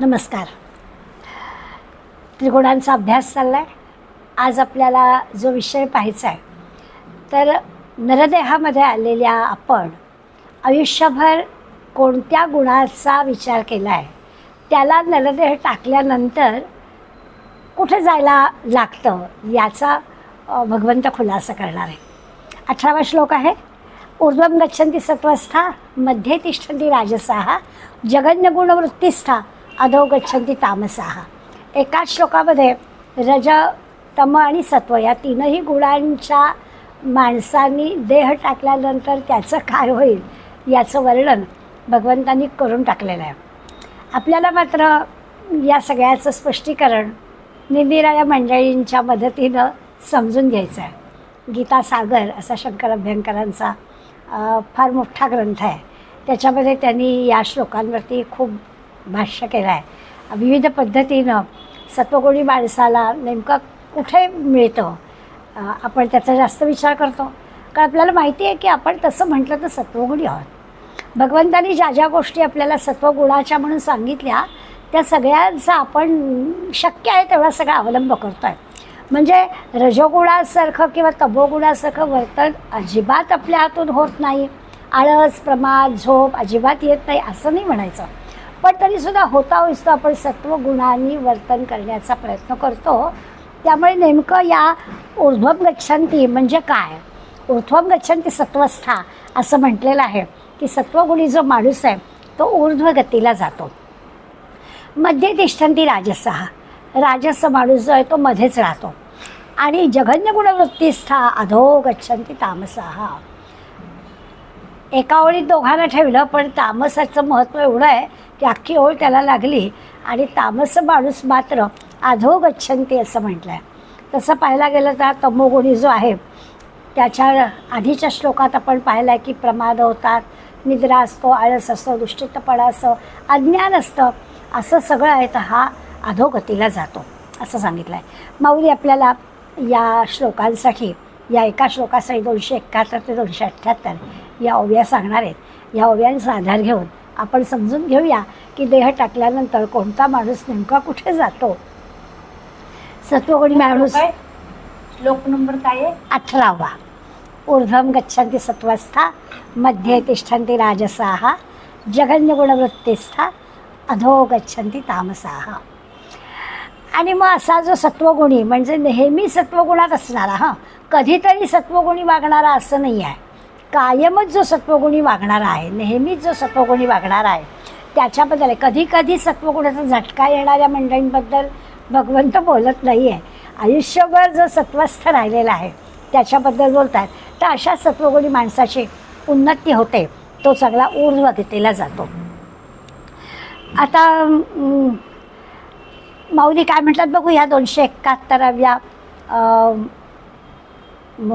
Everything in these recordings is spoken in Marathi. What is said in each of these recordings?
नमस्कार. त्रिगुणांचा अभ्यास चालला आहे. आज आपल्याला जो विषय पाहायचा आहे तर नरदेहामध्ये आलेल्या आपण आयुष्यभर कोणत्या गुणाचा विचार केला आहे, त्याला नरदेह टाकल्यानंतर कुठे जायला लागतं याचा भगवंत खुलासा करणार आहे. 18वा श्लोक आहे. ऊर्ध्वं गच्छन्ति सत्वस्था मध्ये तिष्ठन्ति राजसाः जगन्यगुणवृत्तिस्था अधो गच्छन्ति तामसाः. एकाच श्लोकामध्ये रज, तम आणि सत्व या तीनही गुणांच्या माणसांनी देह टाकल्यानंतर त्याचं काय होईल याचं वर्णन भगवंतांनी करून टाकलेलं आहे. आपल्याला मात्र या सगळ्याचं स्पष्टीकरण निरनिराळ्या मंडळींच्या मदतीनं समजून घ्यायचं आहे. गीता सागर असा शंकर अभ्यंकरांचा फार मोठा ग्रंथ आहे. त्याच्यामध्ये त्यांनी या श्लोकांवरती खूप भाष्य केलं आहे. विविध पद्धतीनं सत्वगुणी माणसाला नेमकं कुठे मिळतं आपण त्याचा जास्त विचार करतो, कारण आपल्याला माहिती आहे की आपण तसं म्हटलं तर सत्वगुणी आहोत. भगवंतांनी ज्या ज्या गोष्टी आपल्याला सत्वगुणाच्या म्हणून सांगितल्या त्या सगळ्यांचा आपण शक्य आहे तेवढा सगळा अवलंब करतो आहे. म्हणजे रजोगुणासारखं किंवा तमोगुणासारखं वर्तन अजिबात आपल्या हातून होत नाही. आळस, प्रमाद, झोप अजिबात येत नाही असं नाही म्हणायचं, पण तरीसुद्धा होता होईस्तो आपण सत्वगुणांनी वर्तन करण्याचा प्रयत्न करतो. त्यामुळे नेमकं या ऊर्ध्वं गच्छन्ति म्हणजे काय, ऊर्ध्वं गच्छन्ति सत्वस्था असं म्हटलेलं आहे की सत्वगुणी जो माणूस आहे तो ऊर्ध्व गतीला जातो. मध्ये तिष्ठन्ति राजसः, राजस माणूस जो आहे तो मध्येच राहतो. आणि जघन्य गुणवृत्तिस्था अधो गच्छन्ति तामसाः. एका ओळीत दोघांना ठेवलं, पण तामसाचं महत्त्व एवढं आहे की अख्खी ओळ त्याला लागली आणि तामस माणूस मात्र अधो गच्छन्ति असं म्हटलं आहे. तसं पाहायला गेलं तर तमोगुणी जो आहे त्याच्या आधीच्या श्लोकात आपण पाहिलं आहे की प्रमाद होतात, निद्रा असतो, आळस असतो, दुष्टितपणा असतं, अज्ञान असतं, असं सगळं आहे तर हा अधोगतीला जातो असं सांगितलं आहे. माऊली आपल्याला या श्लोकांसाठी या एका श्लोकासाठी 271 ते 278 या ओव्या सांगणार आहेत. या ओव्यांचा आधार घेऊन आपण समजून घेऊया की देह टाकल्यानंतर कोणता माणूस नेमका कुठे जातो. सत्वगुणी माणूस. श्लोक नंबर काय आहे? 18वा. ऊर्ध्वं गच्छन्ति सत्वस्था मध्ये तिष्ठन्ति राजसाः जघन्यगुणवृत्तिस्था अधो गच्छन्ति तामसाः. आणि मग असा जो सत्वगुणी म्हणजे नेहमी सत्वगुणात असणारा, कधीतरी सत्वगुणी वागणारा असं नाही आहे, कायमच जो सत्वगुणी वागणारा आहे, नेहमीच जो सत्वगुणी वागणारा आहे त्याच्याबद्दल कधी कधी सत्वगुणाचा झटका येणाऱ्या मंडळींबद्दल भगवंत बोलत नाही आहे. आयुष्यभर जो सत्वस्थ राहिलेला आहे त्याच्याबद्दल बोलत आहेत. तर अशा सत्वगुणी माणसाची उन्नती होते, तो सगळा ऊर्ध्वगतीला जातो. आता माऊली काय म्हटलं बघू. ह्या 271व्या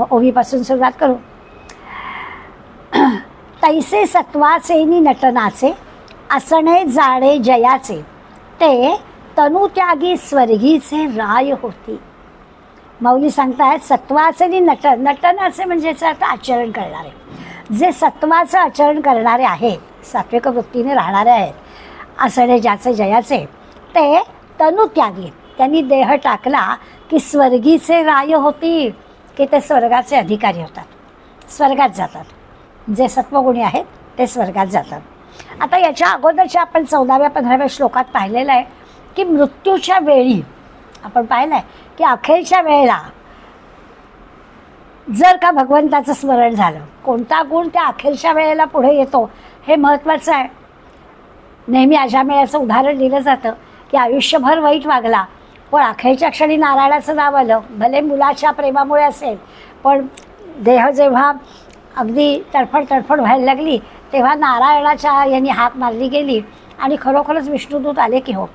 ओवीपासून सुरुवात करू. तैसे सत्वाचेनी नटनाचे असणे जाणे जयाचे ते तनुत्यागी स्वर्गीचे राय होती. माऊली सांगतायत सत्वाचे नटनाचे म्हणजे याचा अर्थ आचरण करणारे. जे सत्वाचं आचरण करणारे आहेत, सात्विक वृत्तीने राहणारे आहेत, असणे ज्याचे जयाचे ते तनुत्यागी, त्यांनी देह टाकला की स्वर्गीचे राय होती, की ते स्वर्गाचे अधिकारी होतात, स्वर्गात जातात. जे सत्वगुणी आहेत ते स्वर्गात जातात. आता याच्या अगोदरच्या आपण 14व्या-15व्या श्लोकात पाहिलेलं आहे की मृत्यूच्या वेळी आपण पाहिलं आहे की अखेरच्या वेळेला जर का भगवंताचं स्मरण झालं, कोणता गुण त्या अखेरच्या वेळेला पुढे येतो हे महत्त्वाचं आहे. नेहमी अजामेळ्याचं उदाहरण दिलं जातं की आयुष्यभर वाईट वागला पण अखेरच्या क्षणी नारायणाचं नाव आलं. भले मुलाच्या प्रेमामुळे असेल, पण देह जेव्हा अगदी तडफड व्हायला लागली तेव्हा नारायणाच्या यांनी हाक मारली गेली आणि खरोखरच विष्णुदूत आले की हो.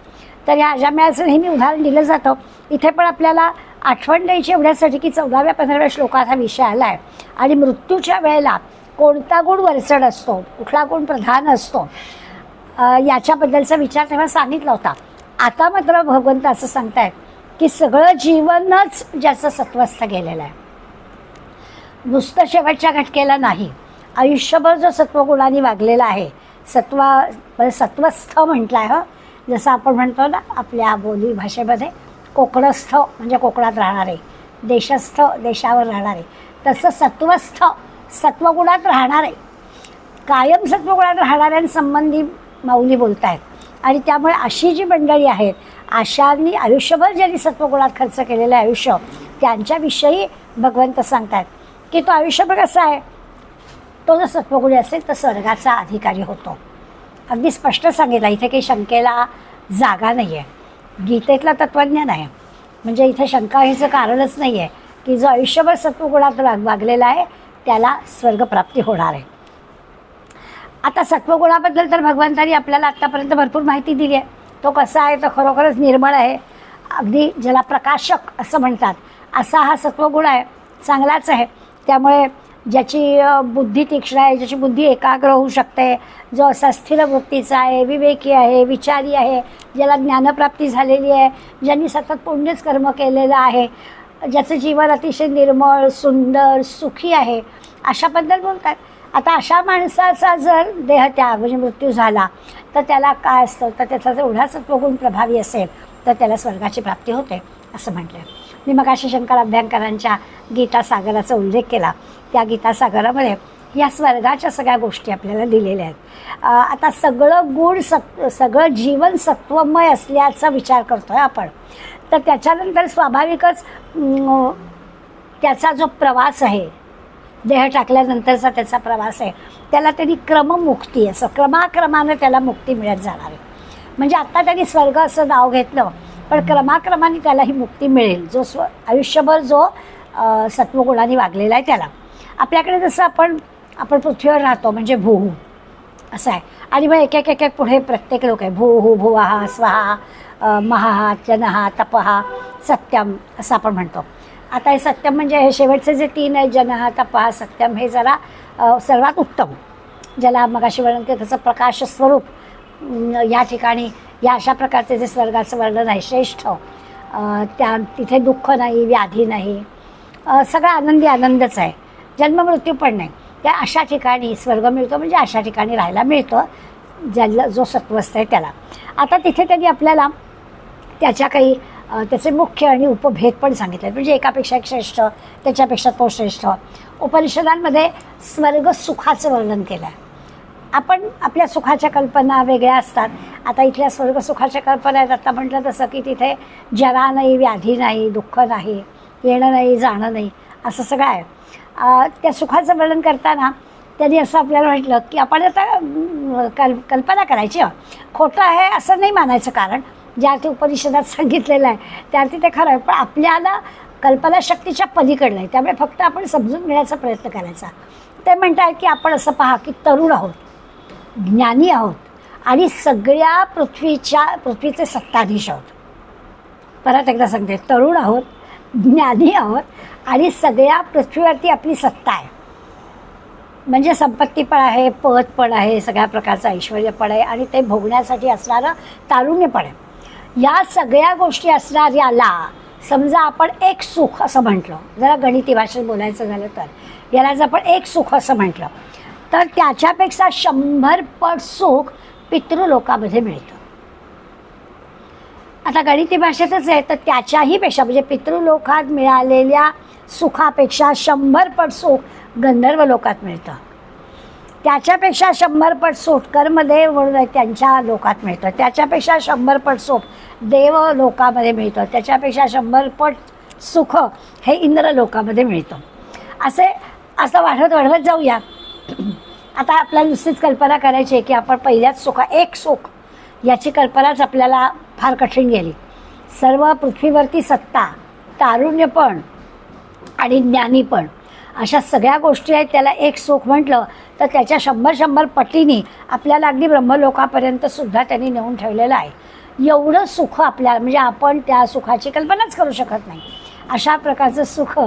तर या अजामेळ्याचं नेहमी उदाहरण दिलं जातं. इथे पण आपल्याला आठवण द्यायची एवढ्यासाठी की 14व्या-15व्या श्लोकात हा विषय आला आहे. आणि मृत्यूच्या वेळेला कोणता गुण वरचढ असतो, कुठला गुण प्रधान असतो याच्याबद्दलचा विचार तेव्हा सांगितला होता. आता मात्र भगवंत असं सांगतायत की सगळं जीवनच ज्याचं सत्वस्थ गेलेलं आहे, नुसतं शेवटच्या घटकेला नाही, आयुष्यभर जो सत्वगुणांनी वागलेला आहे, सत्वस्थ म्हटलं आहे जसं आपण म्हणतो ना आपल्या बोली भाषेमध्ये कोकणस्थ म्हणजे कोकणात राहणारे, देशस्थ देशावर राहणारे, तसं सत्वस्थ सत्वगुणात राहणारे, कायम सत्वगुणात राहणाऱ्यांसंबंधी माऊली बोलत आहेत. आणि त्यामुळे अशी जी मंडळी आहेत, अशांनी आयुष्यभर ज्यांनी सत्वगुणात खर्च केलेलं आयुष्य, त्यांच्याविषयी भगवंत सांगतात की तो आयुष्यभर कसा आहे, तो जर सत्वगुणी असेल तर स्वर्गाचा अधिकारी होतो. अगदी स्पष्ट सांगितलं, इथे काही शंकेला जागा नाही आहे. गीतेतला तत्त्वज्ञान आहे, म्हणजे इथे शंका ह्याचं कारणच नाही आहे की जो आयुष्यभर सत्वगुणात वागलेला आहे त्याला स्वर्गप्राप्ती होणार आहे. आता सत्वगुणाबद्दल तर भगवंतांनी आपल्याला आत्तापर्यंत भरपूर माहिती दिली आहे. तो कसा आहे, तो खरोखरच निर्मळ आहे, अगदी ज्याला प्रकाशक असं म्हणतात असा हा सत्वगुण आहे, चांगलाच आहे. त्यामुळे ज्याची बुद्धी तीक्ष्ण आहे, ज्याची बुद्धी एकाग्र होऊ शकते, जो असा स्थिर वृत्तीचा आहे, विवेकी आहे, विचारी आहे, ज्याला ज्ञानप्राप्ती झालेली आहे, ज्यांनी सतत पुण्यच कर्म केलेलं आहे, ज्याचं जीवन अतिशय निर्मळ सुंदर सुखी आहे, अशाबद्दल बोलतात. आता अशा माणसाचा जर देहत्याग म्हणजे मृत्यू झाला तर त्याला काय असतं, तर त्याचा जर एवढा सत्वगुण प्रभावी असेल तर त्याला स्वर्गाची प्राप्ती होते असं म्हटलं. मी मगाशी शंकर अभ्यंकरांच्या गीतासागराचा उल्लेख केला. त्या गीतासागरामध्ये या स्वर्गाच्या सगळ्या गोष्टी आपल्याला दिलेल्या आहेत. आता सगळं गुण सगळं जीवन सत्वमय असल्याचा विचार करतोय आपण, तर त्याच्यानंतर स्वाभाविकच त्याचा जो प्रवास आहे, देह टाकल्यानंतरचा त्याचा प्रवास आहे, त्याला त्यांनी क्रममुक्ती असं क्रमाक्रमानं त्याला मुक्ती मिळत जाणार आहे. म्हणजे आत्ता त्यांनी स्वर्ग असं नाव घेतलं, पण क्रमाक्रमाने त्याला ही मुक्ती मिळेल जो आयुष्यभर जो सत्वगुणाने वागलेला आहे त्याला. आपल्याकडे जसं आपण पृथ्वीवर राहतो म्हणजे भूहू असं आहे, आणि मग एक एक पुढे प्रत्येक लोक आहे, भूहू भुवः स्वहा महाहा जनहा तपहा सत्यम असं आपण म्हणतो. आता हे सत्यम म्हणजे हे शेवटचे जे 3 आहेत, जनहा तपहा सत्यम, हे जरा सर्वात उत्तम, ज्याला मगाशी वर्णन केलं त्याचं प्रकाश स्वरूप. या ठिकाणी या अशा प्रकारचे जे स्वर्गाचं वर्णन आहे श्रेष्ठ, तिथे दुःख नाही, व्याधी नाही, सगळा आनंदी आनंदच आहे, जन्ममृत्यू पण नाही. त्या अशा ठिकाणी स्वर्ग मिळतो, म्हणजे अशा ठिकाणी राहायला मिळतं ज्याला जो सत्वस्थ आहे त्याला. आता तिथे त्यांनी आपल्याला त्याच्या काही त्याचे मुख्य आणि उपभेद पण सांगितले, म्हणजे एकापेक्षा एक श्रेष्ठ, त्याच्यापेक्षा तो श्रेष्ठ. उपनिषदांमध्ये स्वर्ग सुखाचं वर्णन केलं आहे. आपण आपल्या सुखाच्या कल्पना वेगळ्या असतात. आता इथल्या स्वर्ग सुखाच्या कल्पना आहेत, आता म्हटलं तसं की तिथे जरा नाही, व्याधी नाही, दुःख नाही, येणं नाही, जाणं नाही, असं सगळं आहे. त्या सुखाचं वर्णन करताना त्यांनी असं आपल्याला म्हटलं की आपण आता कल्पना करायची, खोटं आहे असं नाही मानायचं, कारण ज्या अर्थी उपनिषदात सांगितलेलं आहे त्या अर्थी ते खरं आहे, पण आपल्याला कल्पनाशक्तीच्या पलीकडलं आहे, त्यामुळे फक्त आपण समजून घेण्याचा प्रयत्न करायचा. ते म्हणतात की आपण असं पहा की तरुण आहोत, ज्ञानी आहोत, आणि सगळ्या पृथ्वीचे सत्ताधीश आहोत. परत एकदा सांगते, तरुण आहोत, ज्ञानी आहोत, आणि सगळ्या पृथ्वीवरती आपली सत्ता आहे, म्हणजे संपत्ती पण आहे, पद पण आहे, सगळ्या प्रकारचं ऐश्वर्य पण आहे, आणि ते भोगण्यासाठी असणारं तारुण्य पण आहे. या सगळ्या गोष्टी असणाऱ्याला समजा आपण एक सुख असं म्हटलं, जरा गणिती भाषेत बोलायचं झालं तर याला जर आपण एक सुख असं म्हटलं तर त्याच्यापेक्षा 100 पट सुख पितृलोकामध्ये मिळतं. आता गणिती भाषेतच आहे, तर त्याच्याही पेक्षा म्हणजे पितृलोकात मिळालेल्या सुखापेक्षा 100 पट सुख गंधर्व लोकात मिळतं. त्याच्यापेक्षा 100 पट सुख कर्मदेव म्हणून त्यांच्या लोकात मिळतं. त्याच्यापेक्षा 100 पट सुख देव लोकामध्ये मिळतं. त्याच्यापेक्षा 100 पट सुख हे इंद्र लोकामध्ये मिळतं. असं वाढवत जाऊया. आता आपल्याला नुसतीच कल्पना करायची आहे की आपण पहिल्याच एक सुख याची कल्पनाच आपल्याला फार कठीण गेली. सर्व पृथ्वीवरती सत्ता, तारुण्य पण आणि ज्ञानी पण, अशा सगळ्या गोष्टी आहेत. त्याला एक सुख म्हटलं तर त्याच्या 100 पटीने आपल्याला अगदी ब्रह्मलोकापर्यंत सुद्धा त्यांनी नेऊन ठेवलेलं आहे. एवढं सुख आपल्याला, म्हणजे आपण त्या सुखाची कल्पनाच करू शकत नाही. अशा प्रकारचं सुख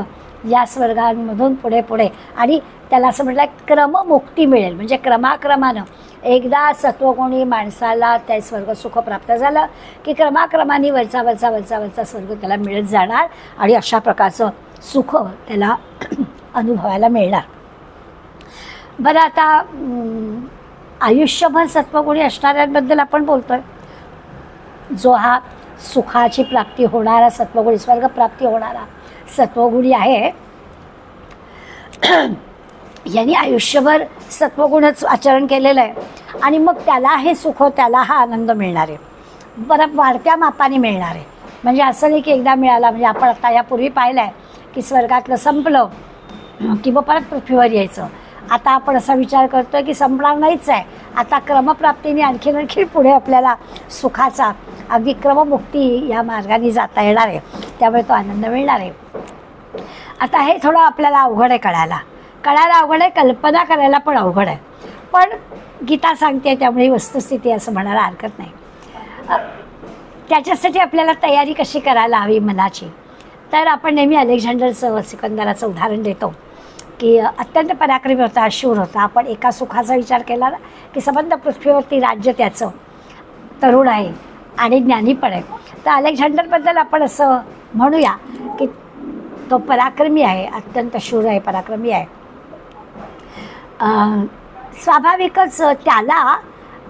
या स्वर्गांमधून पुढे पुढे, आणि त्याला असं म्हटलं क्रममुक्ती मिळेल, म्हणजे क्रमाक्रमानं एकदा सत्वगुणी माणसाला त्या स्वर्ग सुख प्राप्त झालं की क्रमाक्रमाने वरचा स्वर्ग त्याला मिळत जाणार, आणि अशा प्रकारचं सुख त्याला अनुभवायला मिळणार. बरं, आता आयुष्यभर सत्वगुणी असणाऱ्यांबद्दल आपण बोलतोय, जो हा सुखाची प्राप्ती होणारा सत्वगुणी, स्वर्ग प्राप्ती होणारा सत्वगुणी आहे, यांनी आयुष्यभर सत्वगुणच आचरण केलेलं आहे आणि मग त्याला हे सुख, त्याला हा आनंद मिळणार आहे, बरं वाढत्या मापाने मिळणार आहे. म्हणजे असं नाही की एकदा मिळाला, म्हणजे आपण आता यापूर्वी पाहिलं आहे की स्वर्गातलं संपलं की मग परत पृथ्वीवर यायचं. आता आपण असा विचार करतो की संपणार नाहीच आहे, आता क्रमप्राप्तीने आणखी पुढे आपल्याला सुखाचा अगदी क्रममुक्ती या मार्गाने जाता येणार आहे, त्यामुळे तो आनंद मिळणार आहे. आता हे थोडं आपल्याला अवघड आहे कळायला अवघड आहे, कल्पना करायला पण अवघड आहे, पण गीता सांगते त्यामुळे ही वस्तुस्थिती असं म्हणायला हरकत नाही. त्याच्यासाठी आपल्याला तयारी कशी करायला हवी मनाची, तर आपण नेहमी अलेक्झांडरचं, सिकंदराचं उदाहरण देतो की अत्यंत पराक्रमी होता, शूर होता. आपण एका सुखाचा विचार केला ना की संबंध पृथ्वीवरती राज्य त्याचं, तरुण आहे आणि ज्ञानी पण आहे. तर अलेक्झांडरबद्दल आपण असं म्हणूया की तो पराक्रमी आहे, अत्यंत शूर आहे, पराक्रमी आहे. स्वाभाविकच त्याला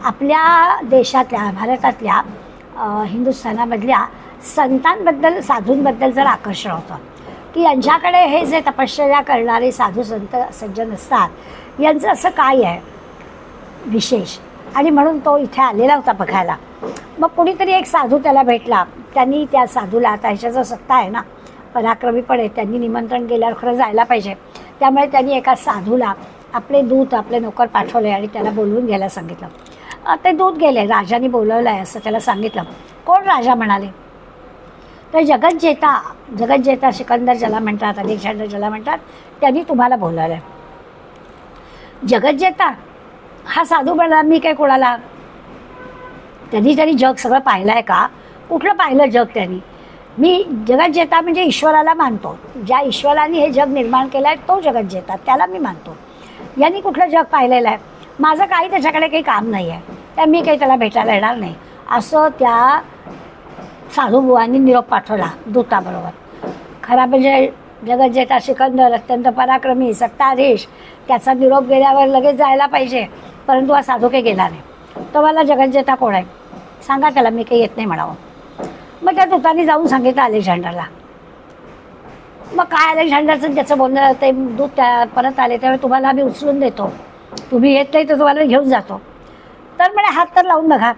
आपल्या देशातल्या, भारतातल्या, हिंदुस्थानामधल्या संतांबद्दल, साधूंबद्दल जर आकर्षण होतं की यांच्याकडे हे जे तपश्चर्या करणारे साधू संत सज्जन असतात यांचं असं काय आहे विशेष, आणि म्हणून तो इथे आलेला होता बघायला. मग कुणीतरी एक साधू त्याला भेटला, त्यांनी त्या साधूला, आता ह्याच्या जो सत्ता आहे ना, पराक्रमी पण आहे, त्यांनी निमंत्रण केल्यावर खरं जायला पाहिजे, त्यामुळे त्यांनी एका साधूला आपले दूत, आपले नोकर पाठवले आणि त्याला बोलवून घ्यायला सांगितलं. ते दूत गेले, राजाने बोलवलं आहे असं त्याला सांगितलं. कोण राजा म्हणाले, तर जगज्जेता सिकंदर ज्याला म्हणतात, अलेक्झांडर ज्याला म्हणतात, त्यांनी तुम्हाला बोलवलं आहे. जगज्जेता हा साधू म्हणला, मी काय कोणाला, त्यांनी जग सगळं पाहिलं आहे का, कुठलं पाहिलं जग त्यांनी, मी जगज्जेता म्हणजे ईश्वराला मानतो, ज्या ईश्वराने हे जग निर्माण केलं आहे तो जगज्जेता, त्याला मी मानतो. यांनी कुठलं जग पाहिलेलं आहे, माझं काही त्याच्याकडे काही काम नाही आहे, त्या मी काही त्याला भेटायला येणार नाही, असं त्या साधूबुवांनी निरोप पाठवला दूताबरोबर. खरा म्हणजे जगज्जेता सिकंदर अत्यंत पराक्रमी, सत्ताधीश, त्याचा निरोप गेल्यावर लगेच जायला पाहिजे, परंतु हा साधू काही गेला नाही. तो मला जगज्जेता कोण आहे सांगा त्याला, मी काही येत नाही म्हणावं. मग त्या दूतांनी जाऊन सांगितलं अलेक्झांडरला. मग काय अलेक्झांडरचं त्याचं बोलणं, ते दूत त्या परत आले त्यावेळी तुम्हाला आम्ही उचलून देतो, तुम्ही येत नाही तर तुम्हाला घेऊन जातो. तर म्हणे हात तर लावून बघा.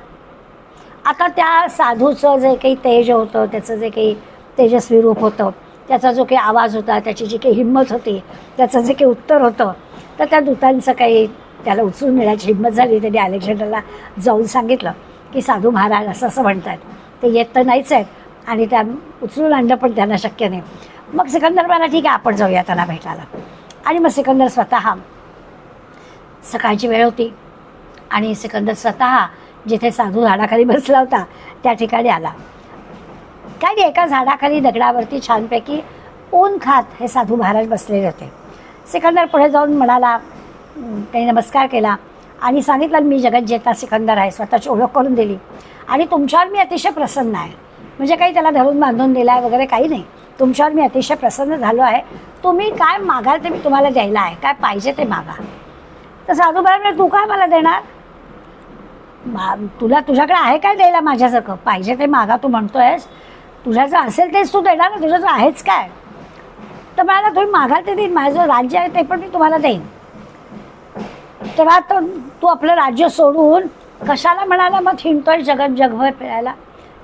आता त्या साधूचं जे काही तेज होतं, त्याचं जे काही तेजस्वी रूप होतं, त्याचा जो काही आवाज होता, त्याची जी काही हिंमत होती, त्याचं जे काही उत्तर होतं, तर त्या दूतांचं काही त्याला उचलून नेण्याची हिंमत झाली. त्यांनी अलेक्झांडरला जाऊन सांगितलं की साधू महाराज असं असं म्हणतात, ते येत तर नाहीच आहेत आणि त्या उचलून आणणं पण त्यांना शक्य नाही. मग सिकंदर मला ठीक आहे आपण जाऊया त्यांना भेटायला. आणि मग सिकंदर स्वतः, सकाळची वेळ होती आणि सिकंदर स्वतः जिथे साधू झाडाखाली बसला होता त्या ठिकाणी आला. काय नाही, एका झाडाखाली दगडावरती छानपैकी ऊन खात हे साधू महाराज बसलेले होते. सिकंदर पुढे जाऊन म्हणाला, त्यांनी नमस्कार केला आणि सांगितलं मी जगज्जेता सिकंदर आहे, स्वतःची ओळख करून दिली आणि तुमच्यावर मी अतिशय प्रसन्न आहे. म्हणजे काही त्याला धरून बांधून दिला आहे वगैरे काही नाही, तुमच्यावर मी अतिशय प्रसन्न झालो आहे, तुम्ही काय मागाल ते मी तुम्हाला द्यायला आहे, काय पाहिजे ते मागा. तर साधू महाराज, तू काय मला देणार, तुझ्याकडे आहे काय द्यायला माझ्यासारखं, पाहिजे ते मागा तू म्हणतोयस, तुझ्याचं असेल तेच तू देणार ना, तुझ्याचं आहेच काय. तर मला तुम्ही मागाल ते देईन, माझं राज्य आहे ते पण मी तुम्हाला देईन. तेव्हा तू आपलं राज्य सोडून कशाला म्हणाला मग हिंडतोय जगभर फिरायला,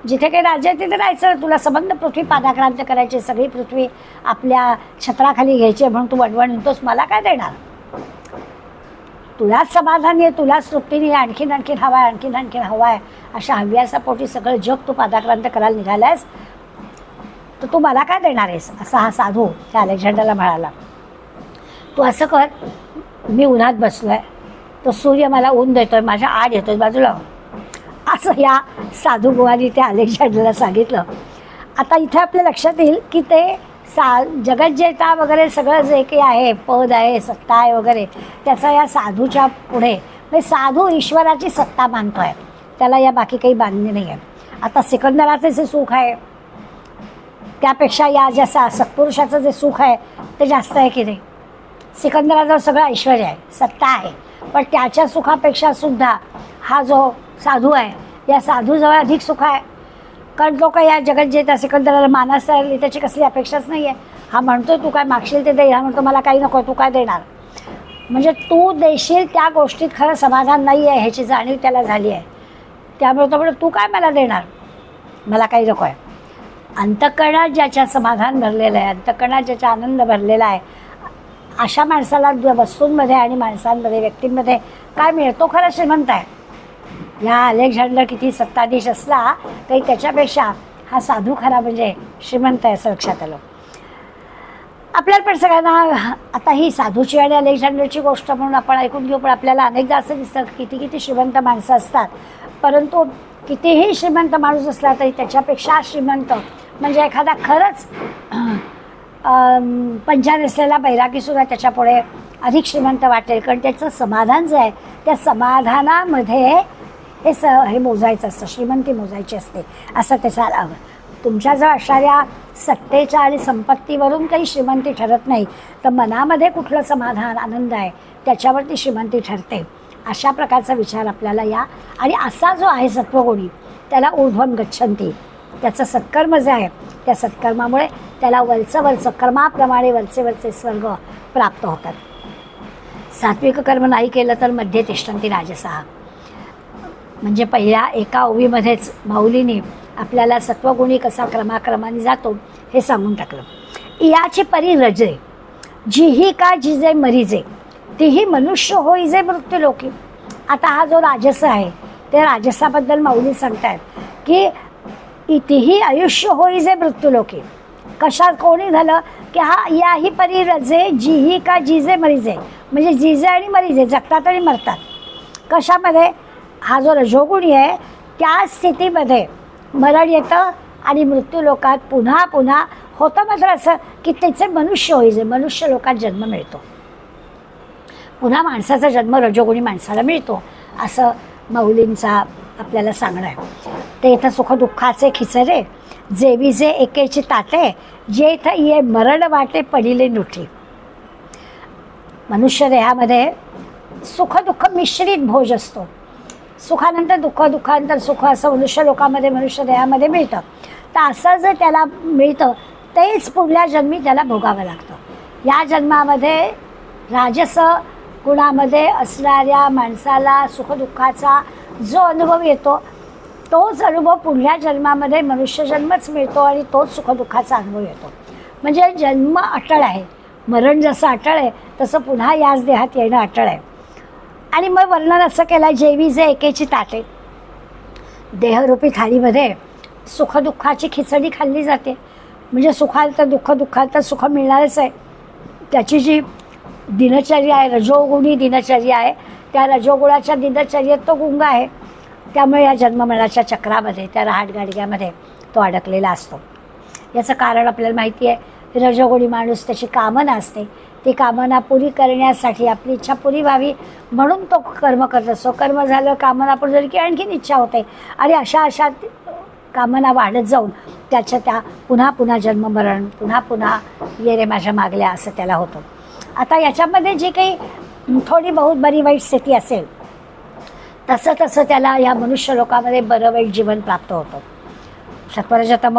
जिथे काही राज्य आहे तिथे राहायचं, तुला संबंध पृथ्वी पादाक्रांत करायची, सगळी पृथ्वी आपल्या छत्राखाली घ्यायची म्हणून तू वणवण निघतोस, मला काय देणार. तुलाच समाधानी आहे, तुलाच तृप्तीने आणखीन हवा आहे, आणखीन हवा आहे, अशा हव्यासापोटी सगळं जग तू पादाक्रांत करायला निघालायस, तर तू मला काय देणार आहेस, असा हा साधू त्या अलेक्झांडरला म्हणाला. तू असं कर, मी उन्हात बसलो आहे, तो सूर्य मला ऊन देतोय, माझ्या आड येतोय बाजूला, असं या साधू बुवांनी त्या अलेक्झांडरला सांगितलं. आता इथे आपल्या लक्षात येईल की ते जगज्जेता वगैरे सगळं जे काही आहे, पद आहे, सत्ता आहे वगैरे, त्याचा या साधूच्या पुढे, म्हणजे साधू ईश्वराची सत्ता मानतोय, त्याला या बाकी काही बांधणी नाही आहे. आता सिकंदराचे जे सुख आहे त्यापेक्षा या ज्या सत्पुरुषाचं जे सुख आहे ते जास्त आहे की नाही. सिकंदराजवळ सगळं ऐश्वर्य आहे, सत्ता आहे, पण त्याच्या सुखापेक्षा सुद्धा हा जो साधू आहे, या साधूजवळ अधिक सुख आहे. कारण तो काय या जगात जे त्या सिकंदराला मानास राहिली त्याची कसली अपेक्षाच नाही आहे. हा म्हणतोय तू काय मागशील ते दे, हा म्हणतो मला काही नको, तू काय देणार. म्हणजे तू देशील त्या गोष्टीत खरं समाधान नाही आहे ह्याची जाणीव त्याला झाली आहे. त्यामुळे तो म्हणतो तू काय मला देणार, मला काही नको आहे. अंतःकरणात ज्याच्या समाधान भरलेलं आहे, अंतःकरणात ज्याचा आनंद भरलेला आहे, अशा माणसाला वस्तूंमध्ये आणि माणसांमध्ये व्यक्तींमध्ये काय मिळतो खरं श्रीमंत आहे. ह्या अलेक्झांडर किती सत्ताधीश असला तरी त्याच्यापेक्षा हा साधू खरा म्हणजे श्रीमंत आहे असं लक्षात आलं. आपल्याला पण सगळ्यांना आता ही साधूची आणि अलेक्झांडरची गोष्ट म्हणून आपण ऐकून घेऊ, पण आपल्याला अनेकदा असं दिसतं किती किती श्रीमंत माणसं असतात, परंतु कितीही श्रीमंत माणूस असला तरी त्याच्यापेक्षा श्रीमंत म्हणजे एखादा खरंच पंजा नसलेला बैरागीसुद्धा त्याच्यापुढे अधिक श्रीमंत वाटेल. कारण त्याचं समाधान जे आहे त्या समाधानामध्ये हे मोजायचं असतं, श्रीमंती मोजायची असते असं त्याचा. तुमच्याजवळ असणाऱ्या सत्तेच्या आणि संपत्तीवरून काही श्रीमंती ठरत नाही, तर मनामध्ये कुठलं समाधान आनंद आहे त्याच्यावरती श्रीमंती ठरते. अशा प्रकारचा विचार आपल्याला या. आणि असा जो आहे सत्वगुणी त्याला ऊर्ध्वं गच्छन्ति, त्याचं सत्कर्म जे आहे त्या सत्कर्मामुळे त्याला वरचं कर्माप्रमाणे वरचे स्वर्ग प्राप्त होतात. सात्विक कर्म नाही केलं तर मध्ये तिष्ठन्ति राजसः. म्हणजे पहिल्या एका ओवीमध्येच माऊलीने आपल्याला सत्वगुणी कसा क्रमाक्रमाने जातो हे सांगून टाकलं. याची परी रजे जीही का जिजे मरीजे तीही मनुष्य होईजे मृत्यूलोकी. आता हा जो राजस आहे ते राजसाबद्दल माऊली सांगतायत की इतिही आयुष्य होईजे मृत्यूलोकी. कशात कोणी झालं की हा याही परी रजे जीही का जिजे मरीजे, म्हणजे जिजे आणि मरीजे जगतात आणि मरतात. कशामध्ये? हा जो रजोगुणी आहे त्या स्थितीमध्ये मरण येतं आणि मृत्यूलोकात पुन्हा पुन्हा होतं. मात्र असं की त्याचे मनुष्य होईजे, मनुष्य लोकात जन्म मिळतो, पुन्हा माणसाचा जन्म रजोगुणी माणसाला मिळतो असं माऊलींचा आपल्याला सांगणं आहे. ते इथं सुखदुःखाचे खिचरे जेवीजे एकेची ताटे जे इथं ये मरण वाटे पडिले नुठी. मनुष्य देहामध्ये सुखदुःख मिश्रित भोज असतो. सुखानंतर दुःख, दुःखानंतर सुख असं मनुष्य लोकामध्ये मनुष्य देहामध्ये मिळतं. तर असं जर त्याला मिळतं तेच पुढल्या जन्मी त्याला भोगावं लागतं. या जन्मामध्ये राजस गुणामध्ये असणाऱ्या माणसाला सुखदुःखाचा जो अनुभव येतो तोच अनुभव पुढल्या जन्मामध्ये मनुष्यजन्मच मिळतो आणि तोच सुखदुःखाचा अनुभव येतो. म्हणजे जन्म अटळ आहे, मरण जसं अटळ आहे तसं पुन्हा याच देहात येणं अटळ आहे. आणि मग वर्णन असं केलं आहे जेवी जे एकेची ताटे, देहरूपी थाळीमध्ये सुखदुःखाची खिचडी खाल्ली जाते. म्हणजे सुखाल तर दुःख, दुःखाल तर सुख मिळणारच आहे. त्याची जी दिनचर्या आहे रजोगुणी दिनचर्या आहे त्या रजोगुणाच्या दिनचर्येत तो गुंग आहे. त्यामुळे या जन्ममरणाच्या चक्रामध्ये त्या रहाटगाडग्यामध्ये तो अडकलेला असतो. याचं कारण आपल्याला माहिती आहे. रजोगुणी माणूस त्याची कामना असते, ती कामना पुरी करण्यासाठी आपली इच्छा पुरी व्हावी म्हणून तो कर्म करत असतो. कर्म झालं कामना पुरी झाली की आणखीन इच्छा होते आणि अशा कामना वाढत जाऊन त्याच्या त्या पुन्हा पुन्हा जन्ममरण पुन्हा पुन्हा ये रे माझ्या मागल्या असं त्याला होतं. आता याच्यामध्ये जे काही थोडी बहुत बरी वाईट स्थिती असेल तसं तसं त्याला या मनुष्य लोकामध्ये बरं वाईट जीवन प्राप्त होतं. सत्वरजतम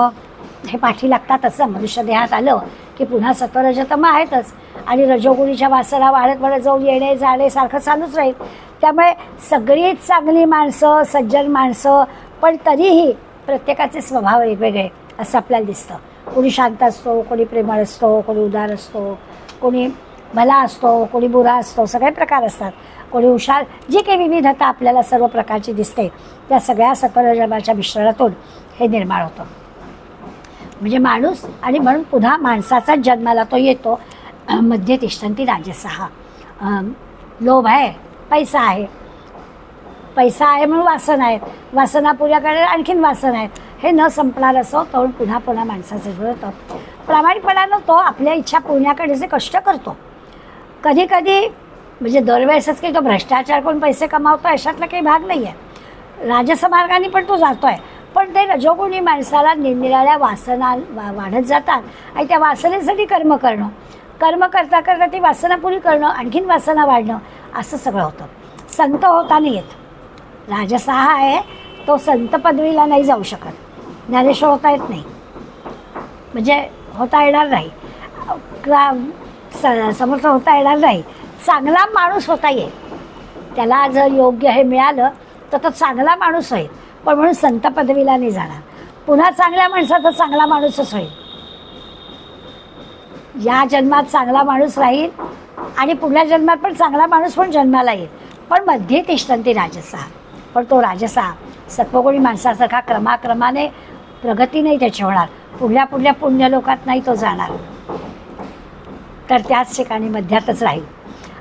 हे पाठी लागतातच. मनुष्य देहात आलं की पुन्हा सत्वरजतम आहेतच आणि रजोगुणीच्या वासना वाढत वाढत जाऊन येणे जाणे सारखं चालूच राहील. त्यामुळे सगळीच चांगली माणसं सज्जन माणसं, पण तरीही प्रत्येकाचे स्वभाव वेगवेगळे असं आपल्याला दिसतं. कोणी शांत असतो, कोणी प्रेमळ असतो, कोणी उदार असतो, कोणी भला असतो, कोणी बुरा असतो, सगळे प्रकार असतात. कोणी हुशार, जी काही विविधता आपल्याला सर्व प्रकारची दिसते त्या सगळ्या सत्वरजमाच्या मिश्रणातून हे निर्माण होतं. म्हणजे माणूस आणि म्हणून पुन्हा माणसाचाच जन्माला तो येतो. मध्ये तिष्ठन्ति राजसः. लोभ आहे, पैसा आहे, पैसा आहे म्हणून वासना आहेत, वासना पुऱ्या करणाऱ्या आणखीन वासना आहेत. हे न संपणार असं तो पुन्हा पुन्हा माणसाचं जन्म होतं. प्रामाणिकपणानं तो आपल्या इच्छा पुण्याकडे जे कष्ट करतो. कधी कधी म्हणजे दरवेळेसच काही तो भ्रष्टाचार करून पैसे कमावतो अशातला काही भाग नाही आहे. राजसमार्गाने पण तो जातो आहे. पण ते रजोगुणी माणसाला निरनिराळ्या वासना वाढत जातात आणि त्या वासनेसाठी कर्म करणं, कर्म करता करता ती वासना पुरी करणं, आणखीन वासना वाढणं असं सगळं होतं. संत होता नाही येत. राजसहा आहे तो संत पदवीला नाही जाऊ शकत. ज्ञानेश्वर होता येत नाही, म्हणजे होता येणार नाही, समर्थ होता येणार नाही. चांगला माणूस होता येईल, त्याला जर योग्य हे मिळालं तर तो चांगला माणूस होईल. पण म्हणून संत पदवीला नाही जाणार. पुन्हा चांगल्या माणसाचा चांगला माणूसच होईल. या जन्मात चांगला माणूस राहील आणि पुढल्या जन्मात पण चांगला माणूस पण जन्माला येईल. पण मध्ये तिष्ठन्ति राजसा, पण तो राजसा सत्वगुणी माणसासारखा क्रमाक्रमाने प्रगती नाही त्याची होणार. पुढल्या पुण्यलोकात नाही तो जाणार, तर त्याच ठिकाणी मध्यातच राहील.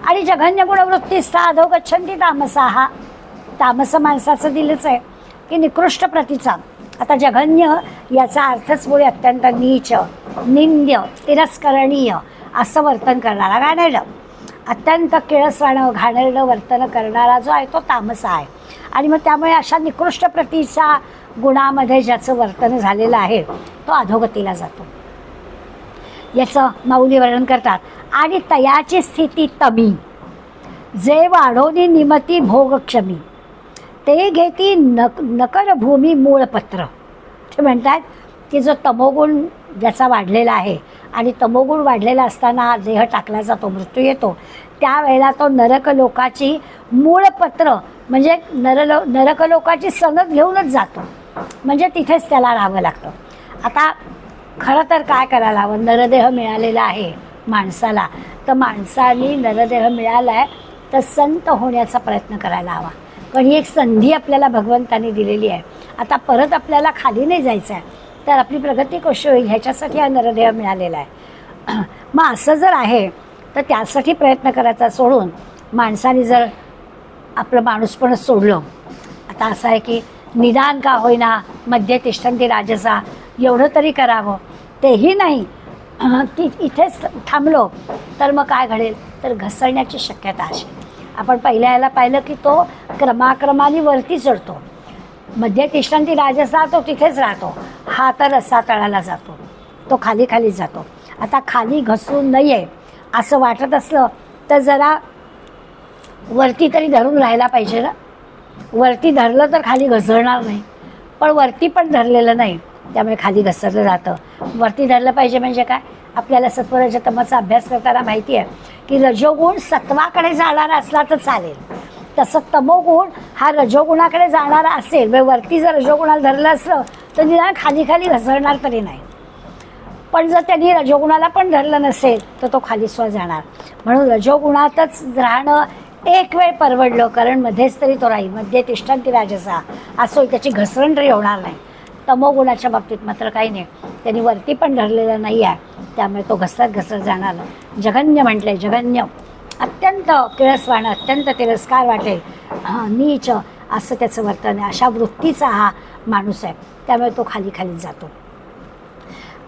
आणि जघन्य गुणवृत्तीस्था अधो गच्छन्ति तामसाः, तामस माणसाचं दिलंच आहे की निकृष्ट प्रतीचा. आता जघन्य याचा अर्थच मुळे अत्यंत नीच, निंद्य, तिरस्करणीय असं वर्तन करणारा, घाणेरडं, अत्यंत किळसवाणं घाणेरडं वर्तन करणारा जो आहे तो तामस आहे. आणि मग त्यामुळे अशा निकृष्ट प्रतीच्या गुणामध्ये ज्याचं वर्तन झालेलं आहे तो अधोगतीला जातो. याचं माऊली वर्णन करतात. आणि तयाची स्थिती तमी, जे वाढोनी निमती भोगक्षमी, ते घेती नकर भूमी मूळपत्र. ते म्हणतात की जो तमोगुण ज्याचा वाढलेला आहे आणि तमोगुण वाढलेला असताना देह टाकला जातो, मृत्यू येतो, त्यावेळेला तो नरकलोकाची मूळपत्र म्हणजे नरकलोकाची सनद घेऊनच जातो. म्हणजे तिथेच त्याला राहावं लागतं. आता खरं तर काय करायला हवं, नरदेह मिळालेला आहे माणसाला, तर माणसाने नरदेह मिळाला आहे तर संत होण्याचा प्रयत्न करायला हवा. कारण ही एक संधी आपल्याला भगवंताने दिलेली आहे. आता परत आपल्याला खाली नाही जायचं आहे, तर आपली प्रगती कशी होईल ह्याच्यासाठी हा नरदेह मिळालेला आहे. मग असं जर आहे तर त्यासाठी प्रयत्न करायचा सोडून माणसाने जर आपलं माणूसपणच सोडलं. आता असं आहे की निदान का होईना मध्ये तिष्ठन्ति राजसा एवढं तरी करावं, तेही नाही, ती इथेच थांबलो तर मग काय घडेल, तर घसरण्याची शक्यता अशी. आपण पहिल्या याला पाहिलं की तो क्रमाक्रमाने वरती चढतो. मध्ये तिष्ठन्ति राजसा तो तिथेच राहतो, हा तर रसातळाला जातो, तो खाली खाली जातो. आता खाली घसरून नाही आहे असं वाटत असलं तर जरा वरती तरी धरून राहायला पाहिजे ना. वरती धरलं तर खाली घसरणार नाही, पण वरती पण धरलेलं नाही, त्यामुळे खाली घसरलं जातं. वरती धरलं पाहिजे म्हणजे काय, आपल्याला सत्वरज तमचा अभ्यास करताना माहिती आहे की रजोगुण सत्वाकडे जाणारा असला तर चालेल, तसं तमोगुण हा रजोगुणाकडे जाणारा असेल. म्हणजे वरती जर रजोगुणाला धरलं असलं तर निदान खाली खाली घसरणार तरी नाही. पण जर त्यांनी रजोगुणाला पण धरलं नसेल तर तो खाली स्व जाणार. म्हणून रजोगुणातच राहणं एक वेळ परवडलं, कारण मध्येच तरी तो राहील. मध्ये तिष्ठन्ति राजसा असो, त्याची घसरण तरी होणार नाही. तमोगुणाच्या बाबतीत मात्र काही नाही, त्यांनी वरती पण धरलेलं नाही आहे, त्यामुळे तो घसरत जाणार. जघन्य म्हटले, जघन्य अत्यंत किळसवाणं, अत्यंत तिरस्कार वाटेल, नीच असं त्याचं वर्तन आहे. अशा वृत्तीचा हा माणूस आहे, त्यामुळे तो खाली खाली जातो.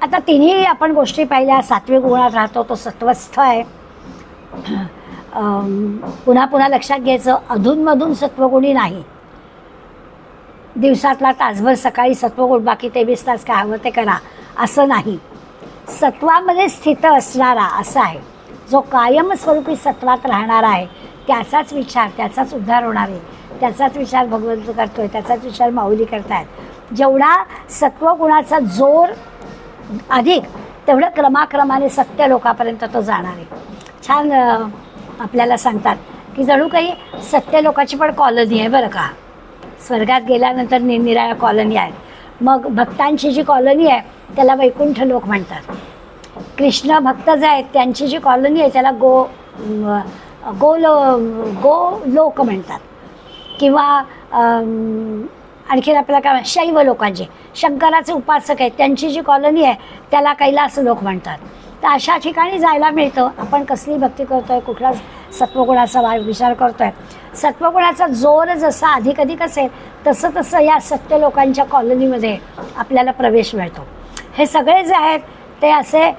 आता तिन्ही आपण गोष्टी पाहिल्या. सात्विक गुणात राहतो तो सत्वस्थ आहे. पुन्हा पुन्हा लक्षात घ्यायचं, अधूनमधून सत्वगुणी नाही. दिवसातला तासभर सकाळी सत्वगुण, बाकी 23 तास काय हवं ते करा असं नाही. सत्वामध्ये स्थित असणारा असा आहे जो कायमस्वरूपी सत्वात राहणारा आहे, त्याचाच विचार, त्याचाच उद्धार होणार आहे, त्याचाच विचार भगवंत करतोय, त्याचाच विचार माऊली करतायत. जेवढा सत्वगुणाचा जोर अधिक तेवढं क्रमाक्रमाने सत्य लोकापर्यंत तो जाणार आहे. छान आपल्याला सांगतात की जणू काही सत्य लोकाची पण कॉलनी आहे बरं का. स्वर्गात गेल्यानंतर निरनिराळ्या कॉलनी आहेत. मग भक्तांची जी कॉलनी आहे त्याला वैकुंठ लोक म्हणतात. कृष्ण भक्त जे आहेत त्यांची जी कॉलनी आहे त्याला गो लोक म्हणतात. किंवा आणखीन आपल्याला काय, शैव लोकांचे, शंकराचे उपासक आहेत त्यांची जी कॉलनी आहे त्याला कैलास लोक म्हणतात. तर अशा ठिकाणी जायला मिळतं. आपण कसली भक्ती करतो आहे, कुठला सत्वगुणाचा विचार करतो आहे, सत्वगुणाचा जोर जसा अधिक अधिक असेल तसं तसं या सत्य लोकांच्या कॉलनीमध्ये आपल्याला प्रवेश मिळतो. हे सगळे जे आहेत ते असे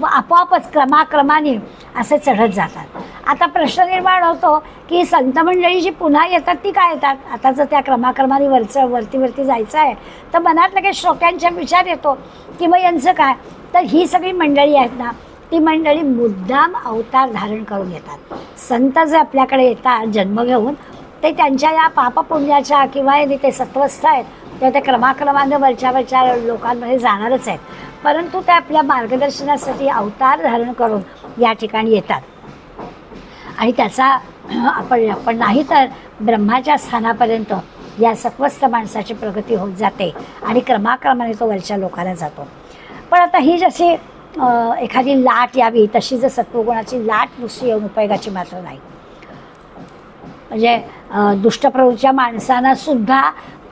आपोआपच क्रमाक्रमाने असे चढत जातात. आता प्रश्न निर्माण होतो की संत मंडळी जी पुन्हा येतात ती काय येतात. आता जर त्या क्रमाक्रमाने वरती जायचं आहे तर मनात लगेच श्रोत्यांचा विचार येतो की मग यांचं काय. तर ही सगळी मंडळी आहेत ना, ती मंडळी मुद्दाम अवतार धारण करून येतात. संत जे आपल्याकडे येतात जन्म घेऊन ते त्यांच्या या पापपुण्याच्या किंवा ते सत्वस्थ आहेत तेव्हा ते क्रमाक्रमाने वरच्या लोकांमध्ये जाणारच आहेत, परंतु ते आपल्या मार्गदर्शनासाठी अवतार धारण करून या ठिकाणी येतात आणि त्याचा आपण नाही तर ब्रह्माच्या स्थानापर्यंत या सत्वस्थ माणसाची प्रगती होत जाते आणि क्रमाक्रमाने तो वरच्या लोकांना जातो. पण आता ही जशी एखादी लाट यावी तशी जर सत्वगुणाची लाट नुसती येऊन उपयोगाची मात्र नाही. म्हणजे दुष्टप्रवृत्तीच्या माणसांना सुद्धा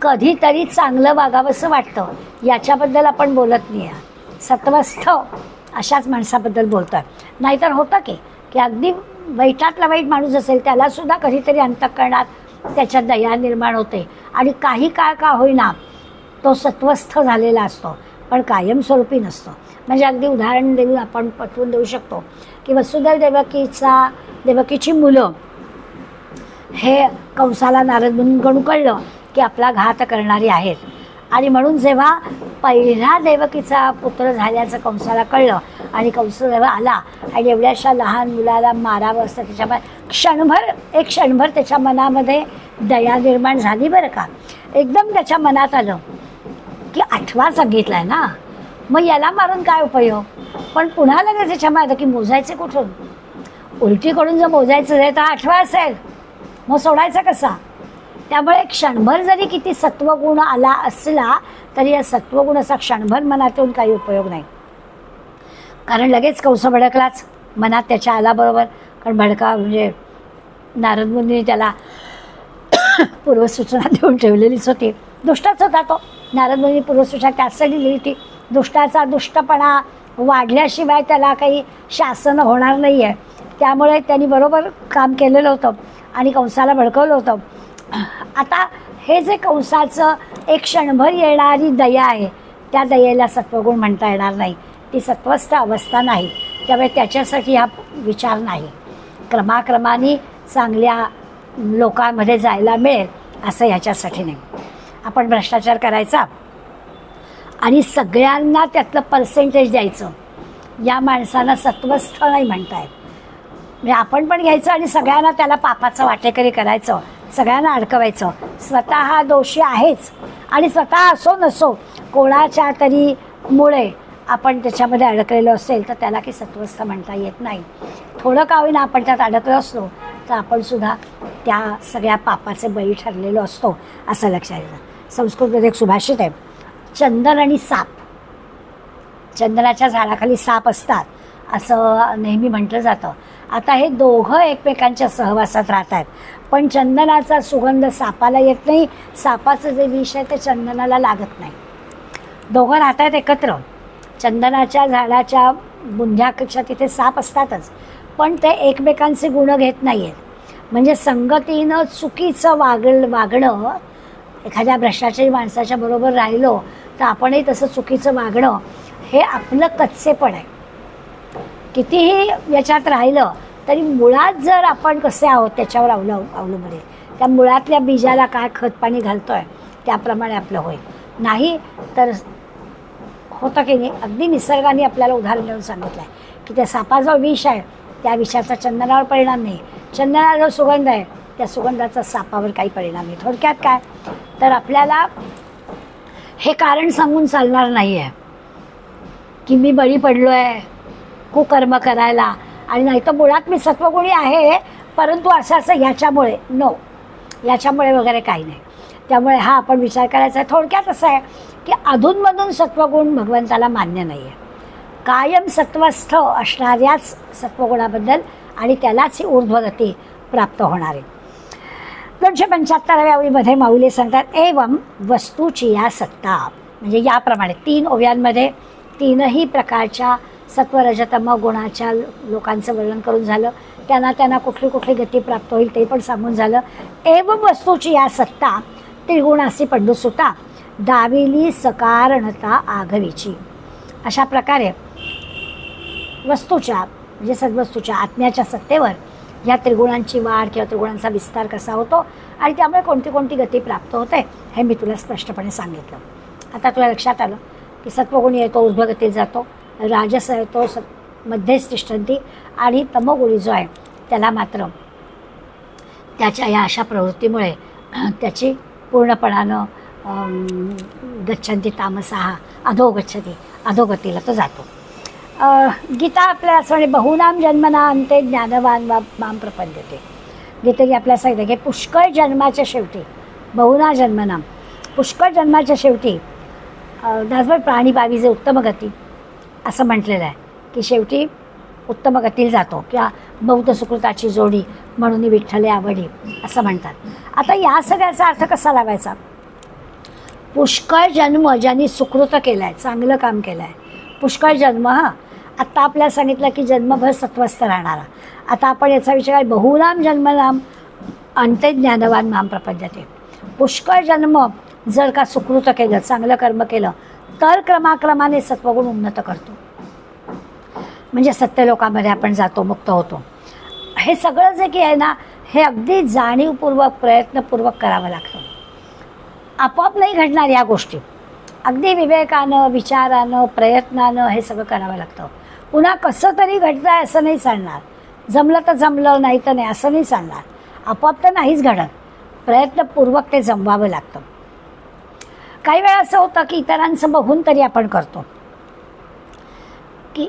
कधीतरी चांगलं वागावंसं वाटतं, याच्याबद्दल आपण बोलत नाही आहे. सत्वस्थ अशाच माणसाबद्दल बोलतो आहे. नाहीतर होतं की अगदी वाईटातला वाईट माणूस असेल त्यालासुद्धा कधीतरी अंतःकरणात त्याच्यात दया निर्माण होते आणि काही काळ का होईना तो सत्वस्थ झालेला असतो, पण कायमस्वरूपी नसतो. म्हणजे अगदी उदाहरण देऊन आपण पटवून देऊ शकतो की वसुदेव देवकीची मुलं हे कंसाला नारद मुनींकडून कळलं की आपला घात करणारी आहेत आणि म्हणून जेव्हा पहिला देवकीचा पुत्र झाल्याचं कंसाला कळलं आणि कंस जेव्हा आला आणि एवढ्याशा लहान मुलाला मारावं असतं त्याच्यामुळे एक क्षणभर त्याच्या मनामध्ये दया निर्माण झाली बरं का. एकदम त्याच्या मनात आलं की आठवा सांगितला आहे ना, मग याला मारून काय उपयोग. पण पुन्हा लगेच त्याच्या मागं की मोजायचे कुठून, उलटीकडून जर मोजायचं आहे तर आठवा असेल, मग सोडायचा कसा. त्यामुळे क्षणभर जरी किती सत्वगुण आला असला तरी या सत्वगुणाचा क्षणभर मनात येऊन काही उपयोग नाही. कारण लगेच कंस भडकलाच, मनात त्याच्या आल्याबरोबर. कारण भडका म्हणजे नारद मुनींनी त्याला पूर्वसूचना देऊन ठेवलेलीच होती. दुष्टच होता तो. नारद मुनी पूर्वसूचना त्यासाठी दिली होती. दुष्टाचा दुष्टपणा वाढल्याशिवाय त्याला काही शासन होणार नाही आहे, त्यामुळे त्यांनी बरोबर काम केलेलं होतं आणि कंसाला भडकवलं होतं. आता हे जे कंसाचं एक क्षणभर येणारी दया आहे त्या दयेला सत्वगुण म्हणता येणार नाही. ती सत्वस्थ अवस्था नाही, त्यामुळे त्याच्यासाठी हा विचार नाही. क्रमाक्रमाने चांगल्या लोकांमध्ये जायला मिळेल असं ह्याच्यासाठी नाही. आपण भ्रष्टाचार करायचा आणि सगळ्यांना त्यातलं पर्सेंटेज द्यायचं, या माणसाला सत्वस्थ नाही म्हणता येत. म्हणजे आपण पण घ्यायचं आणि सगळ्यांना त्याला पापाचं वाटेकरी करायचं, सगळ्यांना अडकवायचं. स्वतः दोषी आहेच आणि स्वतः असो नसो कोणाच्या तरी मुळे आपण त्याच्यामध्ये अडकलेलो असेल तर त्याला की सत्वस्थ म्हणता येत नाही. थोडं का होईना आपण त्यात अडकलो असलो तर आपण सुद्धा त्या सगळ्या पापाचे बळी ठरलेलो असतो असं लक्षात येतं. संस्कृतमध्ये एक सुभाषित आहे, चंदन आणि साप. चंदनाच्या झाडाखाली साप असतात असं नेहमी म्हटलं जातं. आता हे दोघं एकमेकांच्या सहवासात राहत आहेत, पण चंदनाचा सुगंध सापाला येत नाही, सापाचं जे विष आहे ते चंदनाला लागत नाही. दोघं राहत आहेत एकत्र. चंदनाच्या झाडाच्या बुंध्यापेक्षा तिथे साप असतातच, पण ते एकमेकांचे गुण घेत नाही आहेत. म्हणजे संगतीनं चुकीचं वागणं, एखाद्या भ्रष्टाचारी माणसाच्या बरोबर राहिलो तर आपणही तसं चुकीचं वागणं हे आपलं कच्चेपण आहे. कितीही याच्यात राहिलं तरी मुळात जर आपण कसे आहोत त्याच्यावर अवलंबून आहे. त्या मुळातल्या बीजाला काय खतपाणी घालतो आहे त्याप्रमाणे आपलं होईल. नाही तर होतं की नाही, अगदी निसर्गाने आपल्याला उदाहरण देऊन सांगितलं आहे की त्या सापाजवळ विष आहे त्या विषाचा चंदनावर परिणाम नाही, चंदनाला जो सुगंध आहे त्या सुगंधाचा सापावर काही परिणाम नाही. थोडक्यात काय तर आपल्याला हे कारण सांगून चालणार नाही आहे की मी बळी पडलो आहे कुकर्म करायला आणि नाही तर मुळात मी सत्वगुणी आहे परंतु असं ह्याच्यामुळे याच्यामुळे वगैरे काही नाही. त्यामुळे हा आपण विचार करायचा आहे. थोडक्यात असं आहे की अधूनमधून सत्वगुण भगवंताला मान्य नाही आहे. कायम सत्वस्थ असणाऱ्याच सत्वगुणाबद्दल आणि त्यालाच ही ऊर्ध्वगती प्राप्त होणार आहे. 275व्या ओळीमध्ये माऊली सांगतात, एवं वस्तूची या सत्ता. म्हणजे याप्रमाणे 3 ओव्यांमध्ये 3ही प्रकारच्या सत्वरजतम गुणाच्या लोकांचं वर्णन करून झालं. त्यांना कुठली कुठली गती प्राप्त होईल ते पण सांगून झालं. एवं वस्तूची या सत्ता त्रिगुणासी पंडुसुता दाविली सकारणता आघवीची. अशा प्रकारे वस्तूच्या म्हणजे सद्वस्तूच्या आत्म्याच्या सत्तेवर या त्रिगुणांची वाढ किंवा त्रिगुणांचा विस्तार कसा होतो आणि त्यामुळे कोणती कोणती गती प्राप्त होते हे मी तुला स्पष्टपणे सांगितलं. आता तुला लक्षात आलं की सत्वगुणी येतो ऊर्ध्वगतीत जातो, राजस येतो मध्येच तिष्ठन्ती आणि तमोगुणी जो आहे त्याला मात्र त्याच्या या अशा प्रवृत्तीमुळे त्याची पूर्णपणानं गच्छन्ति तामसाः अधोगच्छति, अधोगतीला तो जातो. गीता आपल्याला असं म्हणे बहुनाम जन्मना अंते ज्ञानवान माम प्रपद्यते. गीतेने आपल्याला सांगितलं की पुष्कळ जन्माच्या शेवटी, बहुना जन्मनाम, पुष्कळ जन्माच्या शेवटी दासबाई प्राणी बावीचे उत्तम गती असं म्हटलेलं आहे की शेवटी उत्तम गतीला जातो किंवा बौद्ध सुकृताची जोडी म्हणून विठ्ठले आवडी असं म्हणतात. आता या सगळ्याचा अर्थ कसा लावायचा? पुष्कळ जन्म ज्यांनी सुकृत केला आहे, चांगलं काम केलं आहे, पुष्कळ जन्म. आत्ता आपल्याला सांगितलं की जन्मभर सत्वस्थ राहणारा. आता आपण याचा विचार बहुनाम जन्मनाम अंते ज्ञानवान माम प्रपद्यते. पुष्कळ जन्म जर का सुकृत केलं, चांगलं कर्म केलं तर क्रमाक्रमाने सत्वगुण उन्नत करतो, म्हणजे सत्यलोकामध्ये आपण जातो, मुक्त होतो. हे सगळं जे की आहे ना, हे अगदी जाणीवपूर्वक प्रयत्नपूर्वक करावं लागतं. आपोआप नाही घडणार या गोष्टी. अगदी विवेकानं, विचारानं, प्रयत्नानं हे सगळं करावं लागतं. पुन्हा कसं तरी घडतं आहे असं नाही चालणार. जमलं तर जमलं, नाही तर नाही असं नाही चालणार. आपोआप तर नाहीच घडत. प्रयत्नपूर्वक ते जमवावं लागतं. काही वेळा असं होतं की इतरांचं बघून तरी आपण करतो, की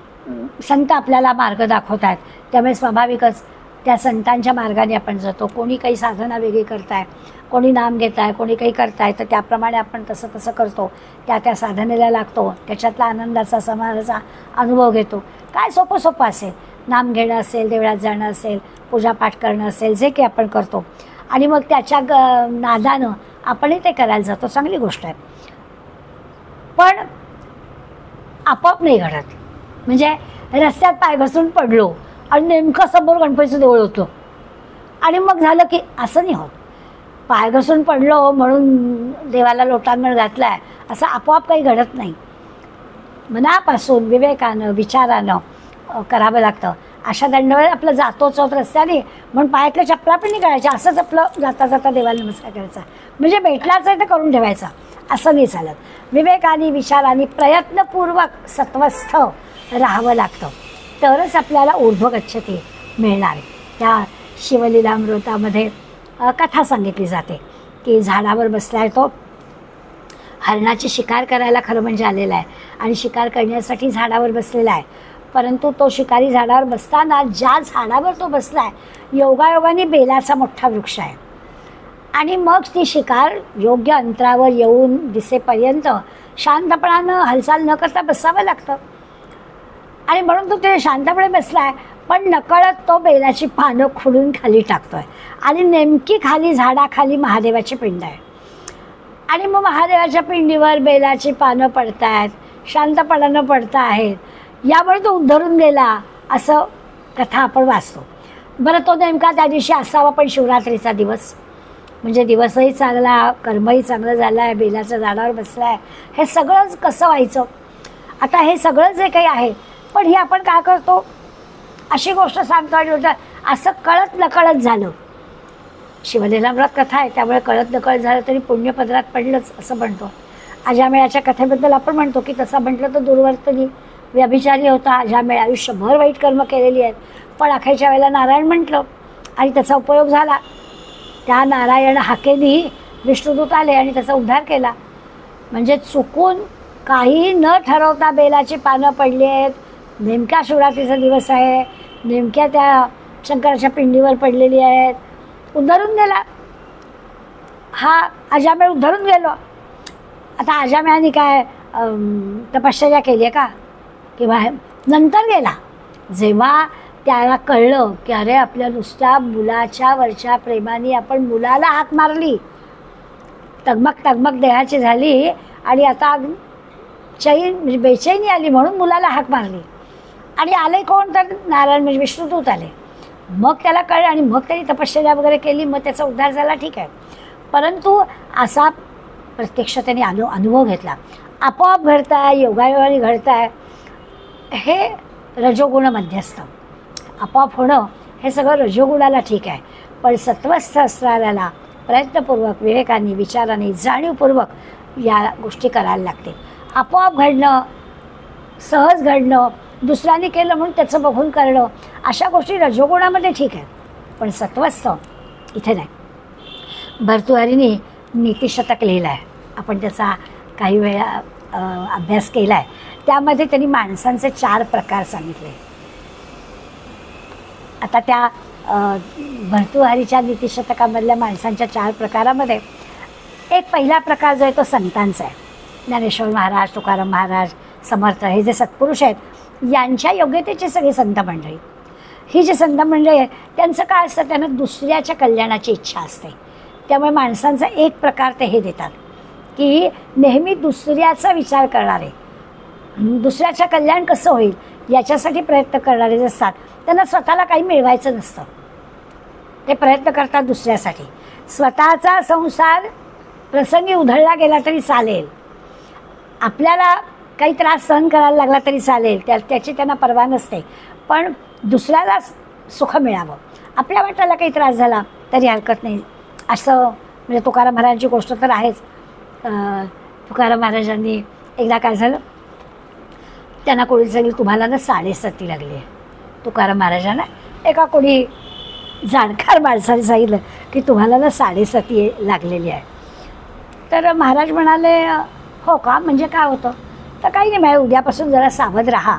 संत आपल्याला मार्ग दाखवत आहेत, त्यामुळे स्वाभाविकच त्या संतांच्या मार्गाने आपण जातो. कोणी काही साधना वेगळी करताय, कोणी नाम घेत आहे, कोणी काही करताय, तर त्याप्रमाणे आपण तसं तसं करतो, त्या साधनेला लागतो, त्याच्यातला आनंदाचा, समाधानाचा अनुभव घेतो. काय सोपं सोपं असेल, नाम घेणं असेल, देवळात जाणं असेल, पूजापाठ करणं असेल, जे काही आपण करतो आणि मग त्याच्या नादानं आपणही ते करायला जातो, चांगली गोष्ट आहे. पण आपोआप नाही घडत. म्हणजे रस्त्यात पाय घसरून पडलो आणि नेमकं समोर गणपतीचं देऊळ होतं आणि मग झालं की असं नाही होत. पाय घसरून पडलो म्हणून देवाला लोटांगण घातलं आहे असं आपोआप काही घडत नाही. मनापासून विवेकानं, विचारानं करावं लागतं. अशा दंडावर आपलं जातोच होत रस्त्याने म्हणून पायातल्या चपला पण नाही करायच्या, असंच आपलं जाता जाता देवाला नमस्कार करायचा, म्हणजे भेटलाच आहे तर करून ठेवायचा, असं नाही चालत. विवेकाने, विचाराने, प्रयत्नपूर्वक सत्वस्थ राहावं लागतं, तरच आपल्याला ऊर्ध्वगच्छती मिळणार आहे. त्या शिवलीलामृतामध्ये कथा सांगितली जाते की झाडावर बसला आहे तो, हरणाची शिकार करायला खरं म्हणजे आलेला आहे आणि शिकार करण्यासाठी झाडावर बसलेला आहे. परंतु तो शिकारी झाडावर बसताना ज्या झाडावर तो बसला आहे, योगायोगाने बेलाचा मोठा वृक्ष आहे आणि मग ती शिकार योग्य अंतरावर येऊन दिसेपर्यंत शांतपणानं हालचाल न करता बसावं लागतं. आणि म्हणून तो ते शांतपणे बसला आहे, पण नकळत तो बेलाची पानं खुडून खाली टाकतोय आणि नेमकी खाली झाडाखाली महादेवाची पिंड आहे आणि मग महादेवाच्या पिंडीवर बेलाची पानं पडत आहेत, शांतपणानं पडत आहेत. यामुळे तो उद्धरून गेला असं कथा आपण वाचतो. बरं, तो नेमका त्या दिवशी असावा पण शिवरात्रीचा दिवस, म्हणजे दिवसही चांगला, कर्मही चांगलं झालं आहे, बेलाच्या झाडावर बसला आहे, हे सगळंच कसं व्हायचं? आता हे सगळं जे काही आहे, पण ही आपण काय करतो, अशी गोष्ट सांगतो आणि असं कळत नकळत झालं. शिवलीलामृत कथा आहे त्यामुळे कळत नकळत झालं तरी पुण्यपदरात पडलंच असं म्हणतो. अजामेळाच्या कथेबद्दल आपण म्हणतो की तसं म्हटलं तर दुर्वर्तनी व्यभिचारी होता. अजामेळ आयुष्यभर वाईट कर्म केलेली आहेत, पण अखेरच्या वेळेला नारायण म्हटलं आणि त्याचा उपयोग झाला. त्या नारायण हाकेनी विष्णुदूत आले आणि त्याचा उद्धार केला. म्हणजे चुकून काही न ठरवता बेलाची पानं पडली आहेत, नेमक्या शिवरात्रीचा दिवस आहे, नेमक्या त्या शंकराच्या पिंडीवर पडलेली आहेत, उद्धरून गेला. हा अजामेळ उद्धरून गेलो. आता अजामेळाने काय तपश्चर्या केली आहे का किंवा नंतर गेला जेव्हा त्याला कळलं की अरे आपल्या नुसत्या मुलाच्या वरच्या प्रेमाने आपण मुलाला हाक मारली, तगमग तगमग देहाची झाली आणि आता चैन म्हणजे बेचैनी आली म्हणून मुलाला हाक मारली आणि आले कोण तर नारायण म्हणजे विष्णुदूत आले. मग त्याला कळलं आणि मग त्यांनी तपश्चर्या वगैरे केली, मग त्याचा उद्धार झाला, ठीक आहे. परंतु असा प्रत्यक्ष त्यांनी अनुभव घेतला. आपोआप घडत आहे, योगायोगाने घडत आहे, हे रजोगुण मध्यस्थ. आपोआप होणं हे सगळं रजोगुणाला ठीक आहे, पण सत्वस्थ असणाऱ्याला प्रयत्नपूर्वक, विवेकाने, विचाराने, जाणीवपूर्वक या गोष्टी करायला लागते. आपोआप घडणं, सहज घडणं, दुसऱ्याने केलं म्हणून त्याचं बघून करणं, अशा गोष्टी रजोगुणामध्ये ठीक आहेत, पण सत्वस्थ इथे नाही. भर्तृहरीने नीतिशतक लिहिलं आहे, आपण त्याचा काही वेळा अभ्यास केला आहे. त्यामध्ये त्यांनी माणसांचे 4 प्रकार सांगितले. आता त्या भर्तृहरीच्या नीतिशतकामधल्या माणसांच्या 4 प्रकारामध्ये एक पहिला प्रकार जो आहे तो संतांचा आहे. ज्ञानेश्वर महाराज, तुकाराम महाराज, समर्थ हे जे सत्पुरुष आहेत यांच्या योग्यतेची सगळी संत मंडळी. ही जी संत मंडळी आहे त्यांचं काय असतं, त्यांना दुसऱ्याच्या कल्याणाची इच्छा असते. त्यामुळे माणसांचा एक प्रकार ते हे देतात की नेहमी दुसऱ्याचा विचार करणारे, दुसऱ्याचं कल्याण कसं होईल याच्यासाठी प्रयत्न करणारे जे असतात त्यांना स्वतःला काही मिळवायचं नसतं. ते प्रयत्न करतात दुसऱ्यासाठी. स्वतःचा संसार प्रसंगी उधळला गेला तरी चालेल, आपल्याला काही त्रास सहन करायला लागला तरी चालेल, त्याची त्यांना पर्वा नसते, पण दुसऱ्याला सुख मिळावं. आपल्या वाट्याला काही त्रास झाला तरी हरकत नाही असं. म्हणजे तुकाराम महाराजांची गोष्ट तर आहेच. तुकाराम महाराजांनी एकदा काय झालं, त्यांना कोणी सांगितलं तुम्हाला ना 7.5 लागली आहे. तुकाराम महाराजांना एका कोणी जाणकार माणसाने सांगितलं की तुम्हाला ना 7.5 लागलेली आहे. तर महाराज म्हणाले हो का, म्हणजे काय होतं? तर काही नाही, उद्यापासून जरा सावध राहा,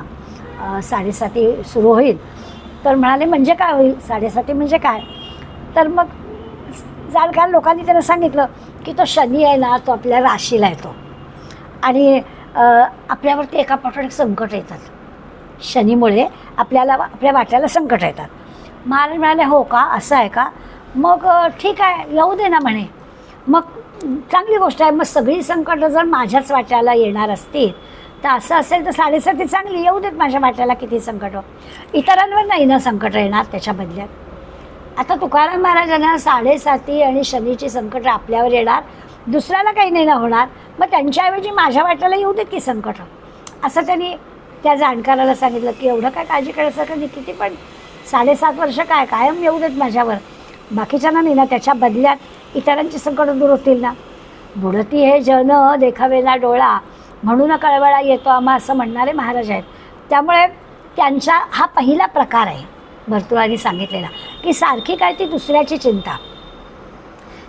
7.5 सुरू होईल. तर म्हणाले म्हणजे काय होईल 7.5 म्हणजे काय? तर मग जाणकार लोकांनी त्यांना सांगितलं की तो शनी आहे ना, तो आपल्या राशीला येतो आणि आपल्यावरती एका पाठोपाठ एक संकट येतात. शनीमुळे आपल्या वाट्याला संकट येतात. महाराज म्हणाले हो का, असं आहे का? मग ठीक आहे, येऊ दे ना म्हणे. मग चांगली गोष्ट आहे. मग सगळी संकटं जर माझ्याच वाट्याला येणार असतील तर असं असेल तर 7.5 चांगली, येऊ देत माझ्या वाट्याला किती संकटं. इतरांवर नाही ना संकट येणार त्याच्या बदल्यात. आता तुकाराम महाराजांना 7.5 आणि शनीची संकटं आपल्यावर येणार, दुसऱ्याला काही नाही ना होणार, मग त्यांच्याऐवजी माझ्या वाट्याला येऊ देत की संकटं, असं त्यांनी त्या जाणकाराला सांगितलं की एवढं काय काळजी करायचं नाही, किती पण 7.5 वर्ष काय कायम येऊ देत माझ्यावर, बाकीच्यांना नाही ना, त्याच्या बदल्यात इतरांची संकटं दूर होतील ना. बुडती हे जन देखावेला डोळा म्हणून कळवळा येतो आम्हा, असं म्हणणारे महाराज आहेत. त्यामुळे त्यांचा हा पहिला प्रकार आहे भर्तृहरींनी सांगितलेला की सारखी काय ती दुसऱ्याची चिंता.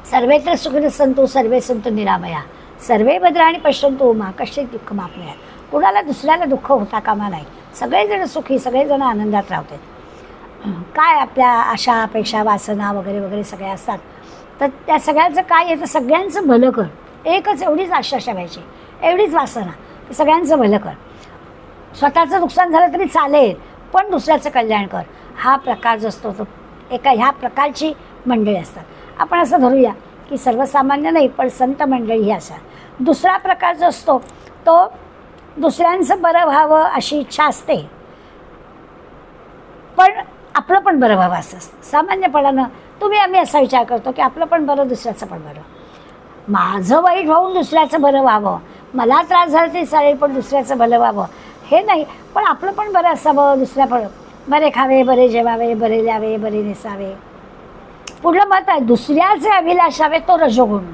सर्वेत्र सुखिनः सन्तु सर्वे सन्तु निरामया सर्वे भद्राणि पश्यन्तु मा कश्चित् दुःखं माप्नुयात्. कुणाला दुसऱ्याला दुःख होता कामा नाही, सगळेजण सुखी, सगळेजण आनंदात राहतात. काय आपल्या आशा अपेक्षा वासना वगैरे वगैरे सगळ्या असतात, तर त्या सगळ्यांचं काय येतं, सगळ्यांचं भलं कर. एकच एवढीच आशा ठेवायची, एवढीच वासना की सगळ्यांचं भलं कर. स्वतःचं नुकसान झालं तरी चालेल पण दुसऱ्याचं कल्याण कर. हा प्रकार जो असतो तो ह्या प्रकारची मंडळी असतात. आपण असं धरूया की सर्वसामान्य नाही पण संत मंडळी ही असा. दुसरा प्रकार जो असतो तो दुसऱ्यांचं बरं व्हावं अशी इच्छा असते, पण आपलं पण बरं व्हावं असं असतं. सामान्यपणानं आम्ही असा विचार करतो की आपलं पण बरं, दुसऱ्याचं पण बरं. माझं वाईट होऊन दुसऱ्याचं बरं व्हावं, मला त्रास झाला तरी चालेल पण दुसऱ्याचं भलं व्हावं हे नाही, पण आपलं पण बरं असावं. दुसऱ्या पण बरे खावे, बरे जेवावे, बरे ल्यावे, बरे नेसावे. पुढलं मत आहे दुसऱ्याचे अभिलाषावे तो रजोगुण.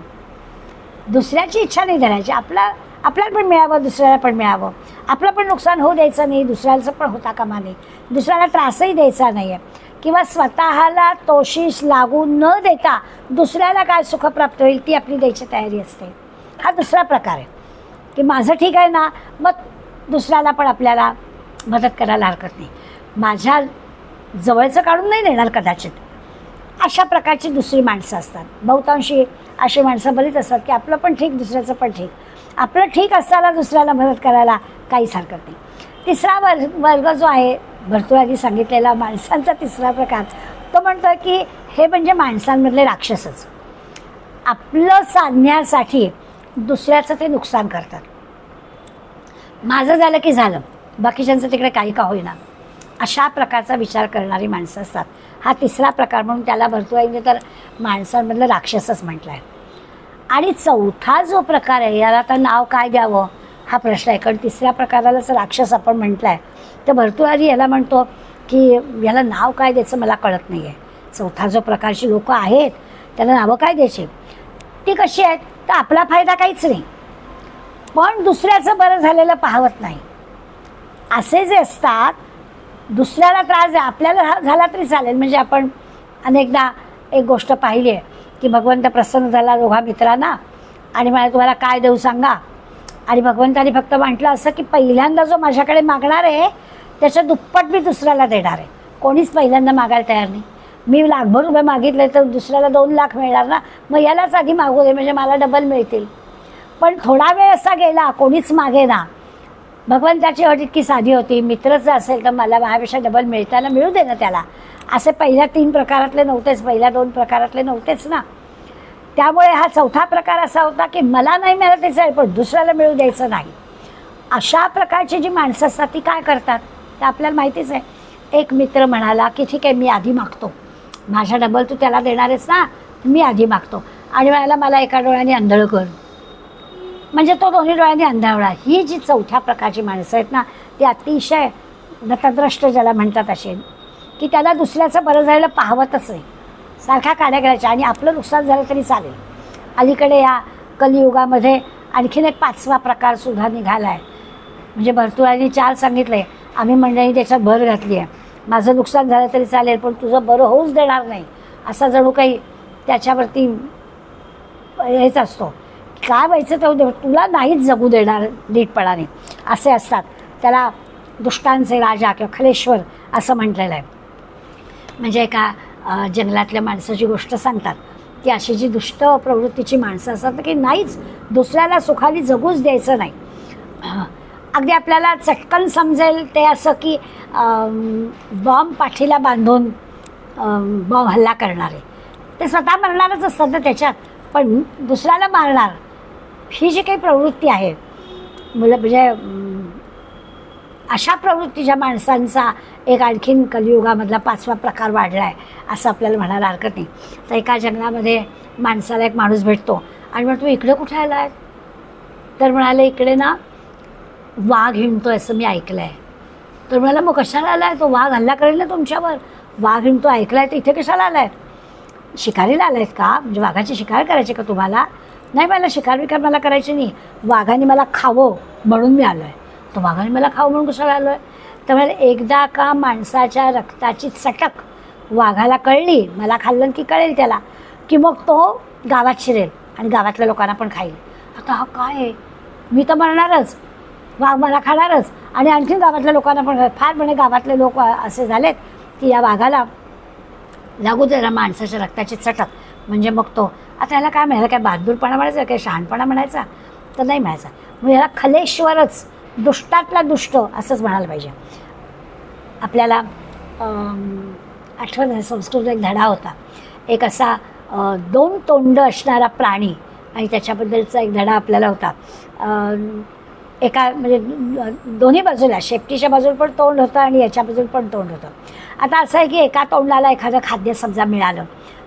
दुसऱ्याची इच्छा नाही धरायची, आपल्याला पण मिळावं, दुसऱ्याला पण मिळावं. आपलं पण नुकसान होऊ द्यायचं नाही, दुसऱ्याचं पण होता कामा नये, दुसऱ्याला त्रासही द्यायचा नाही आहे, किंवा स्वतःला तोशीस लागू न देता दुसऱ्याला काय सुख प्राप्त होईल ती आपली द्यायची तयारी असते. हा दुसरा प्रकार आहे की माझं ठीक आहे ना, मग दुसऱ्याला पण आपल्याला मदत करायला हरकत नाही, माझ्या जवळचं काढून नाही देणार कदाचित. अशा प्रकारची दुसरी माणसं असतात. बहुतांशी अशी माणसं बरीच असतात की आपलं पण ठीक, दुसऱ्याचं पण ठीक. आपलं ठीक असताना दुसऱ्याला मदत करायला काहीच हरकत नाही. तिसरा वर्ग जो आहे भर्तृहरींनी सांगितलेला माणसांचा तिसरा प्रकार, तो म्हणतो की हे म्हणजे माणसांमधले राक्षसच. आपलं साधण्यासाठी दुसऱ्याचं ते नुकसान करतात. माझं झालं की झालं, बाकीच्यांचं तिकडे काही का होईना, अशा प्रकारचा विचार करणारी माणसं असतात. हा तिसरा प्रकार म्हणून त्याला भर्तृहरींनी तर माणसांमधलं राक्षसच म्हटलं आहे. आणि चौथा जो प्रकार आहे याला आता नाव काय द्यावं हा प्रश्न आहे, कारण तिसऱ्या प्रकारालाच राक्षस आपण म्हटलं आहे. तर भर्तृहरी याला म्हणतो की याला नाव काय द्यायचं मला कळत नाही आहे. चौथा जो प्रकारची लोकं आहेत त्याला नावं काय द्यायची? ती कशी आहेत तर आपला फायदा काहीच नाही पण दुसऱ्याचं बरं झालेलं पाहवत नाही, असे जे असतात. दुसऱ्याला त्रास आपल्याला झाला तरी चालेल. म्हणजे आपण अनेकदा एक गोष्ट पाहिली आहे की भगवंत प्रसन्न झाला दोघा मित्रांना आणि मला तुम्हाला काय देऊ सांगा. आणि भगवंताने फक्त म्हटलं असं की पहिल्यांदा जो माझ्याकडे मागणार आहे त्याच्या दुप्पट मी दुसऱ्याला देणार आहे. कोणीच पहिल्यांदा मागायला तयार नाही. मी लाखभर रुपये मागितले तर दुसऱ्याला 2 लाख मिळणार ना, मग यालाच आधी मागू दे म्हणजे मला डबल मिळतील. पण थोडा वेळ असा गेला, कोणीच मागे ना. भगवंताची अट इतकी साधी होती, मित्रच जर असेल तर मला माझ्यापेक्षा डबल मिळताना मिळू दे ना त्याला. असे पहिल्या 3 प्रकारातले नव्हतेच, पहिल्या 2 प्रकारातले नव्हतेच ना. त्यामुळे हा चौथा प्रकार असा होता की मला नाही मिळत त्याचं आहे पण दुसऱ्याला मिळू द्यायचं नाही. अशा प्रकारची जी माणसं असतात ती काय करतात ते आपल्याला माहितीच आहे. एक मित्र म्हणाला की ठीक आहे मी आधी मागतो, माझ्या डबल तू त्याला देणार आहेस ना, मी आधी मागतो. आणि म्हणाला मला एका डोळ्याने आंधळ कर, म्हणजे तो दोन्ही डोळ्यांनी आंधळा. ही जी चौथ्या प्रकारची माणसं आहेत ना ती अतिशय नतद्रष्ट ज्याला म्हणतात असे, की त्याला दुसऱ्याचं बरं झालेलं पाहवतच आहे, सारख्या काड्या करायच्या आणि आपलं नुकसान झालं तरी चालेल. अलीकडे या कलियुगामध्ये आणखीन एक 5वा प्रकारसुद्धा निघाला आहे. म्हणजे भरतुळाने 4 सांगितले, आम्ही मंडळी त्याच्यात भर घातली आहे. माझं नुकसान झालं तरी चालेल पण तुझं बरं होऊच देणार नाही, असा जणू काही त्याच्यावरती हेच असतो. काय व्हायचं तेव्हा तुला नाहीच जगू देणार नीटपणाने, असे असतात. त्याला दुष्टांचे राजा किंवा खलेश्वर असं म्हटलेलं आहे. म्हणजे एका जंगलातल्या माणसाची गोष्ट सांगतात की अशी जी दुष्ट प्रवृत्तीची माणसं असतात की नाहीच दुसऱ्याला सुखाने जगूच द्यायचं नाही. अगदी आपल्याला चटकन समजेल ते असं की बॉम्ब पाठीला बांधून बॉम्ब हल्ला करणारे, ते स्वतः मरणारच असतात ना त्याच्यात, पण दुसऱ्याला मारणार. ही जी काही प्रवृत्ती आहे म्हणजे अशा प्रवृत्तीच्या माणसांचा एक आणखीन कलियुगामधला 5वा प्रकार वाढला आहे असं आपल्याला म्हणायला हरकत नाही. तर एका जंगलामध्ये माणसाला एक माणूस भेटतो आणि म्हणतो इकडे कुठे आला आहे, तर म्हणाले इकडे ना वाघ हिंडतो असं मी ऐकलं आहे. तर म्हणाला मग कशाला आला आहे, तो वाघ हल्ला करेल ना तुमच्यावर, वाघ हिंडतो ऐकला आहे तर इथे कशाला आला आहे, शिकारीला आला आहेत का, म्हणजे वाघाची शिकार करायची का तुम्हाला. नाही मला शिकार विकार मला करायची नाही, वाघाने मला खावं म्हणून मी आलो आहे. तो वाघाने मला खावं म्हणून कशाला आलो आहे. तर म्हणजे एकदा का माणसाच्या रक्ताची चटक वाघाला कळली, मला खाल्लं की कळेल त्याला, की मग तो गावात शिरेल आणि गावातल्या लोकांना पण खाईल. आता हा काय आहे, मी तर मरणारच, वाघ मला खाणारच आणि आणखीन गावातल्या लोकांना पण. फार म्हणे गावातले लोक असे झालेत की या वाघाला लागू जरा माणसाच्या रक्ताची चटक, म्हणजे मग तो आता याला काय म्हणायला, काय बहादूरपणा म्हणायचा, काय शहाणपणा म्हणायचा, तर नाही म्हणायचा. मग याला खलेश्वरच, दुष्टातला दुष्ट असंच म्हणायला पाहिजे. आपल्याला आठवत आहे संस्कृत एक धडा होता, एक असा 2 तोंड असणारा प्राणी आणि त्याच्याबद्दलचा एक धडा आपल्याला होता. एका म्हणजे दोन्ही बाजूला, शेपटीच्या बाजूला पण तोंड होतं आणि याच्या बाजूला पण तोंड होतं. आता असं आहे की एका तोंडाला एखादं खाद्य समजा मिळालं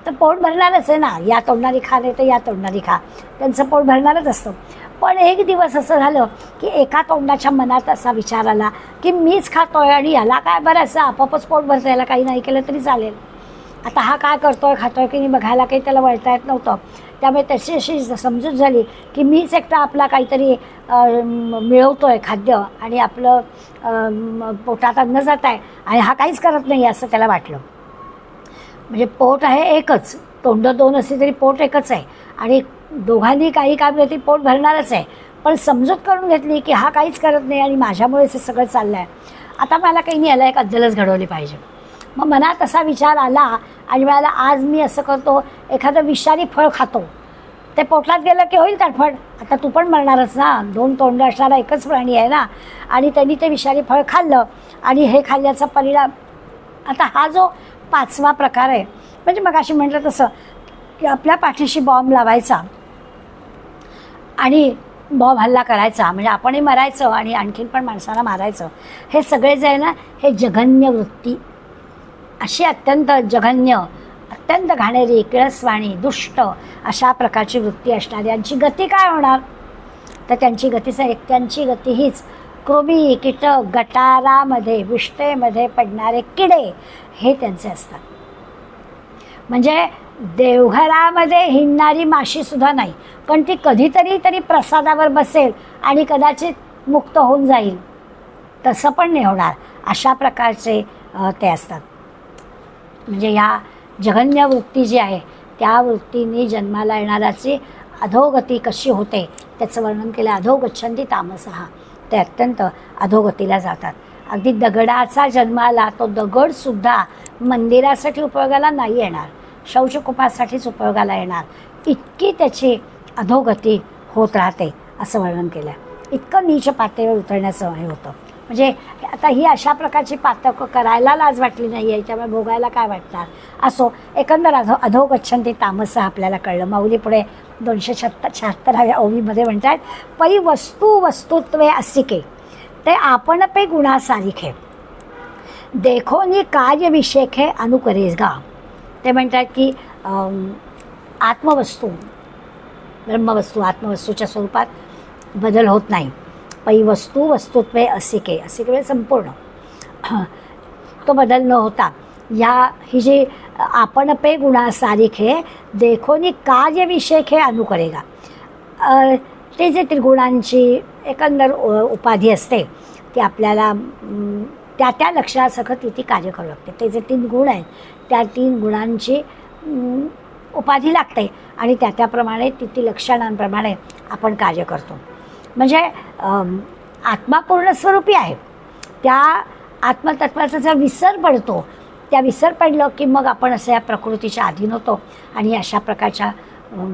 तर पोट भरणारच आहे ना, या तोंडाने खा नाही तर या तोंडाने खा, त्यांचं पोट भरणारच असतं. पण एक दिवस असं झालं की एका तोंडाच्या मनात असा विचार आला की मीच खातोय आणि याला काय बरं असं आपोआपच पोट भरतं, याला काही नाही केलं तरी चालेल. आता हा काय करतोय, खातोय की नाही बघायला काही त्याला वळता येत नव्हतं. त्यामुळे त्याची अशी समजूत झाली की मीच एकटा आपला काहीतरी मिळवतोय खाद्य आणि आपलं पोटात अन्न जात आहे आणि हा काहीच करत नाही असं त्याला वाटलं. म्हणजे पोट आहे एकच, तोंड 2 असली तरी पोट एकच आहे आणि दोघांनी काही काम केलं तरी पोट भरणारच आहे. पण समजूत करून घेतली की हा काहीच करत नाही आणि माझ्यामुळेच हे सगळं चाललं आहे. आता मला काही नाही, याला एक अद्दलच घडवली पाहिजे. मग मनात असा विचार आला आणि मला आज मी असं करतो, एखादं विषारी फळ खातो, ते पोटात गेलं की होईल तडफड. आता तू पण मरणारच ना, 2 तोंड असणारा एकच प्राणी आहे ना. आणि त्यांनी ते विषारी फळ खाल्लं आणि हे खाल्ल्याचा परिणाम. आता हा जो 5वा प्रकार आहे, म्हणजे मग अशी म्हटलं तसं की आपल्या पाठीशी बॉम्ब लावायचा आणि बॉम्ब हल्ला करायचा, म्हणजे आपणही मरायचं आणि आणखीन पण माणसाला मारायचं. हे सगळे जे आहे ना, हे जघन्य वृत्ती, अशी अत्यंत जघन्य, अत्यंत घाणेरी, किळसवाणी, दुष्ट अशा प्रकारची वृत्ती असणाऱ्यांची गती काय होणार, तर त्यांची गती हीच कृमी, कीटक, गटारामध्ये, विष्ठेमध्ये पडणारे किडे हे त्यांचे असतात. म्हणजे देवघरामध्ये हिंडणारी माशीसुद्धा नाही, पण ती कधीतरी प्रसादावर बसेल आणि कदाचित मुक्त होऊन जाईल, तसं पण नाही होणार. अशा प्रकारचे ते असतात. म्हणजे या जघन्य वृत्ती जी आहे त्या वृत्तीने जन्माला येणाराची अधोगती कशी होते त्याचं वर्णन केलं. अधो गच्छन्ति तामसः, ते अत्यंत अधोगतीला जातात. अगदी दगडाचा जन्माला तो दगडसुद्धा मंदिरासाठी उपयोगाला नाही येणार, शौचकुपासाठीच उपयोगाला येणार, इतकी त्याची अधोगती होत राहते असं वर्णन केलं. इतकं नीच पातळीवर उतरण्याचं हे होतं. म्हणजे आता ही अशा प्रकारची पातक करायला लाज वाटली नाही आहे, त्यामुळे भोगायला काय वाटणार. असो, एकंदर अधो गच्छन्ति तामसः आपल्याला कळलं. माऊली पुढे 276व्या ओवीमध्ये म्हणतात, पै वस्तू वस्तुत्वे असिके ते आपण पे गुणा सारिखे देखो नि कार्य विषेखे अनुकरेगा. ते म्हणतात की आत्मवस्तू ब्रह्मवस्तू आत्मवस्तूच्या स्वरूपात बदल होत नाही. पै वस्तू वस्तुत्वे असिके, असिके म्हणजे संपूर्ण तो बदल न होता ही जी आपण पे गुणा सारिखे देखो नि कार्य विषेखे अनुकरेगा. ते जे त्रिगुणांची एकंदर उपाधी असते ती आपल्याला त्या त्या लक्षणासह ती कार्य करू लागते. ते जे 3 गुण आहेत त्या 3 गुणांची उपाधी लागते आणि त्याप्रमाणे ती लक्षणांप्रमाणे आपण कार्य करतो. म्हणजे आत्मा पूर्णस्वरूपी आहे. त्या आत्मतत्वाचा जर विसर पडतो, त्या विसर पडलं की मग आपण असं या प्रकृतीच्या अधीन होतो आणि अशा प्रकारच्या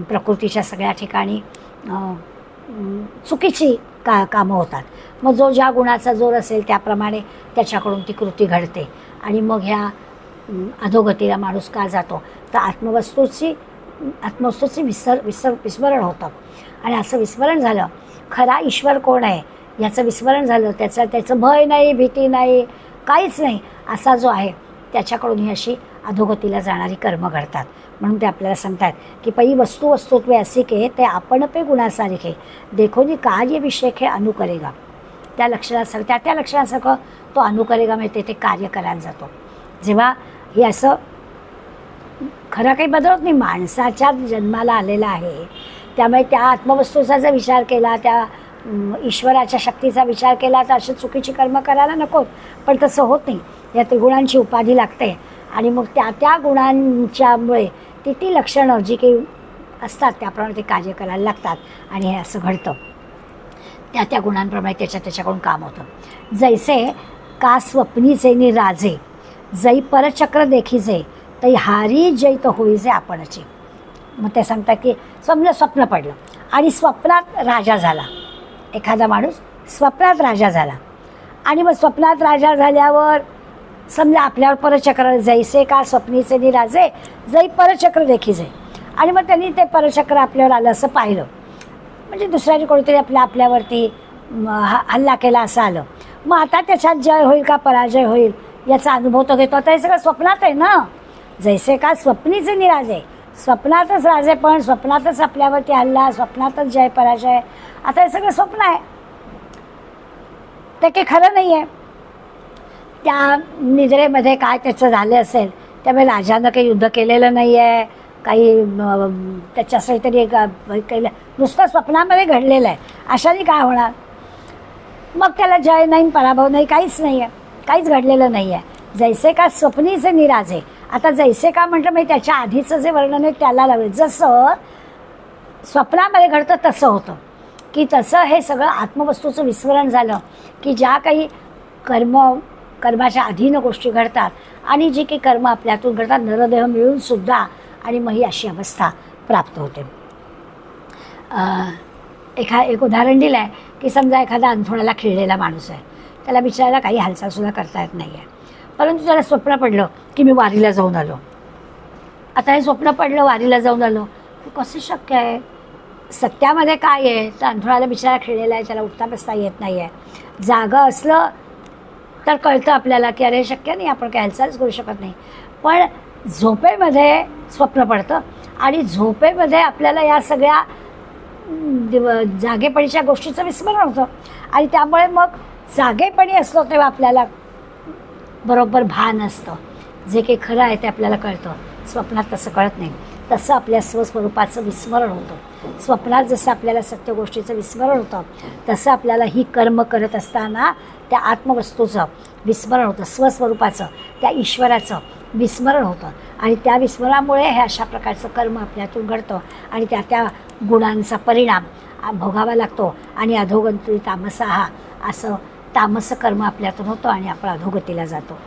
प्रकृतीच्या सगळ्या ठिकाणी चुकीची कामं होतात. मग जो ज्या गुणाचा जोर असेल त्याप्रमाणे त्याच्याकडून ती कृती घडते आणि मग ह्या अधोगतीला माणूस का जातो तर आत्मवस्तूची विस्मरण होतं. आणि असं विस्मरण झालं, खरा ईश्वर कोण आहे याचं विस्मरण झालं, त्याचं भय नाही, भीती नाही, काहीच नाही, असा जो आहे त्याच्याकडून ही अशी अधोगतीला जाणारी कर्म घडतात. म्हणून ते आपल्याला सांगतात की पै वस्तू वस्तुत्वे असिके ते आपण पे गुणासारिखे देखो नि कार्य विषेखे अनुकरेगा. त्या लक्षणासारखं त्या लक्षणासारखं तो अनुकरेगा म्हणजे ते कार्य करायला जातो. जेव्हा हे असं खरं काही बदलत नाही, माणसाच्या जन्माला आलेला आहे, त्यामुळे त्या आत्मवस्तूचा जर विचार केला, त्या ईश्वराच्या शक्तीचा विचार केला तर अशी चुकीची कर्म करायला नको. पण तसं होत नाही. या त्रिगुणांची उपाधी लागते आणि मग त्या गुणांच्यामुळे ती लक्षणं जी काही असतात त्याप्रमाणे ते कार्य करायला लागतात आणि हे असं घडतं. त्या गुणांप्रमाणे त्याच्याकडून काम होतं. जैसे का स्वप्नीचे नि राजे जै परचक्र देखीजे तै हारी जैत होईजे आपणची. मग ते सांगतात की स्वप्न पडलं आणि स्वप्नात राजा झाला. एखादा माणूस स्वप्नात राजा झाला आणि मग स्वप्नात राजा झाल्यावर समजा आपल्यावर परचक्र, जैसे का स्वप्नीचे नि राजे जै परचक्र देखीजे, आणि मग त्यांनी ते परचक्र आपल्यावर आलं असं पाहिलं. म्हणजे दुसऱ्याने कोणीतरी आपल्यावरती हल्ला केला असं आलं. मग आता त्याच्यात जय होईल का पराजय होईल याचा अनुभव तो घेतो. आता हे सगळं स्वप्नात आहे ना. जैसे का स्वप्नीचे नि राजे, स्वप्नातच राजे, पण स्वप्नातच आपल्यावरती हल्ला, स्वप्नातच जय पराजय. आता हे सगळं स्वप्न आहे, ते काही खरं नाही आहे. त्या निद्रेमध्ये काय त्याचं झालं असेल, त्यामुळे राजानं काही युद्ध केलेलं नाही आहे, काही त्याच्यासाठी तरी केलं, नुसतं स्वप्नामध्ये घडलेलं आहे. अशाने काय होणार. मग त्याला जय नाही, पराभव नाही, काहीच नाही आहे, काहीच घडलेलं नाही आहे. जैसे का स्वप्नीचे निराजे. आता जैसे का म्हटलं म्हणजे त्याच्या आधीचं जे वर्णन आहे त्याला लावलं. जसं स्वप्नामध्ये घडतं तसं होतं की तसं हे सगळं आत्मवस्तूचं विस्मरण झालं की ज्या काही कर्माच्या अधीन गोष्टी घडतात आणि जी काही कर्म आपल्यातून घडतात नरदेह मिळून सुद्धा, आणि मग ही अशी अवस्था प्राप्त होते. एक उदाहरण दिलं आहे की समजा एखादा अंथरुणाला खिळलेला माणूस आहे, त्याला बिचारायला काही हालचालसुद्धा करता येत नाही आहे, परंतु त्याला स्वप्न पडलं की मी वारीला जाऊन आलो. आता हे स्वप्न पडलं, वारीला जाऊन आलो, हे कसं शक्य आहे. सत्यामध्ये काय आहे तर अंथरुणाला बिचारा खिळलेला आहे, त्याला उठता बसता येत नाही आहे. जागं असलं तर कळतं आपल्याला की अरे शक्य नाही, आपण काही हालचालच करू शकत नाही. पण झोपेमध्ये स्वप्न पडतं आणि झोपेमध्ये आपल्याला या सगळ्या जागेपणीच्या गोष्टीचं विस्मरण होतं आणि त्यामुळे मग जागेपणी असलो तेव्हा आपल्याला बरोबर भान असतं. जे काही खरं आहे ते आपल्याला कळतं. स्वप्नात तसं कळत नाही. तसं आपल्या स्वस्वरूपाचं विस्मरण होतं. स्वप्नात जसं आपल्याला सत्य गोष्टीचं विस्मरण होतं तसं आपल्याला ही कर्म करत असताना त्या आत्मवस्तूचं विस्मरण होतं, स्वस्वरूपाचं, त्या ईश्वराचं विस्मरण होतं. आणि त्या विस्मरणामुळे हे अशा प्रकारचं कर्म आपल्यातून घडतं आणि त्या त्या गुणांचा परिणाम भोगावा लागतो आणि अधोगती तामसाहा असं तामस कर्म आपल्यातून होतं आणि आपण अधोगतीला जातो.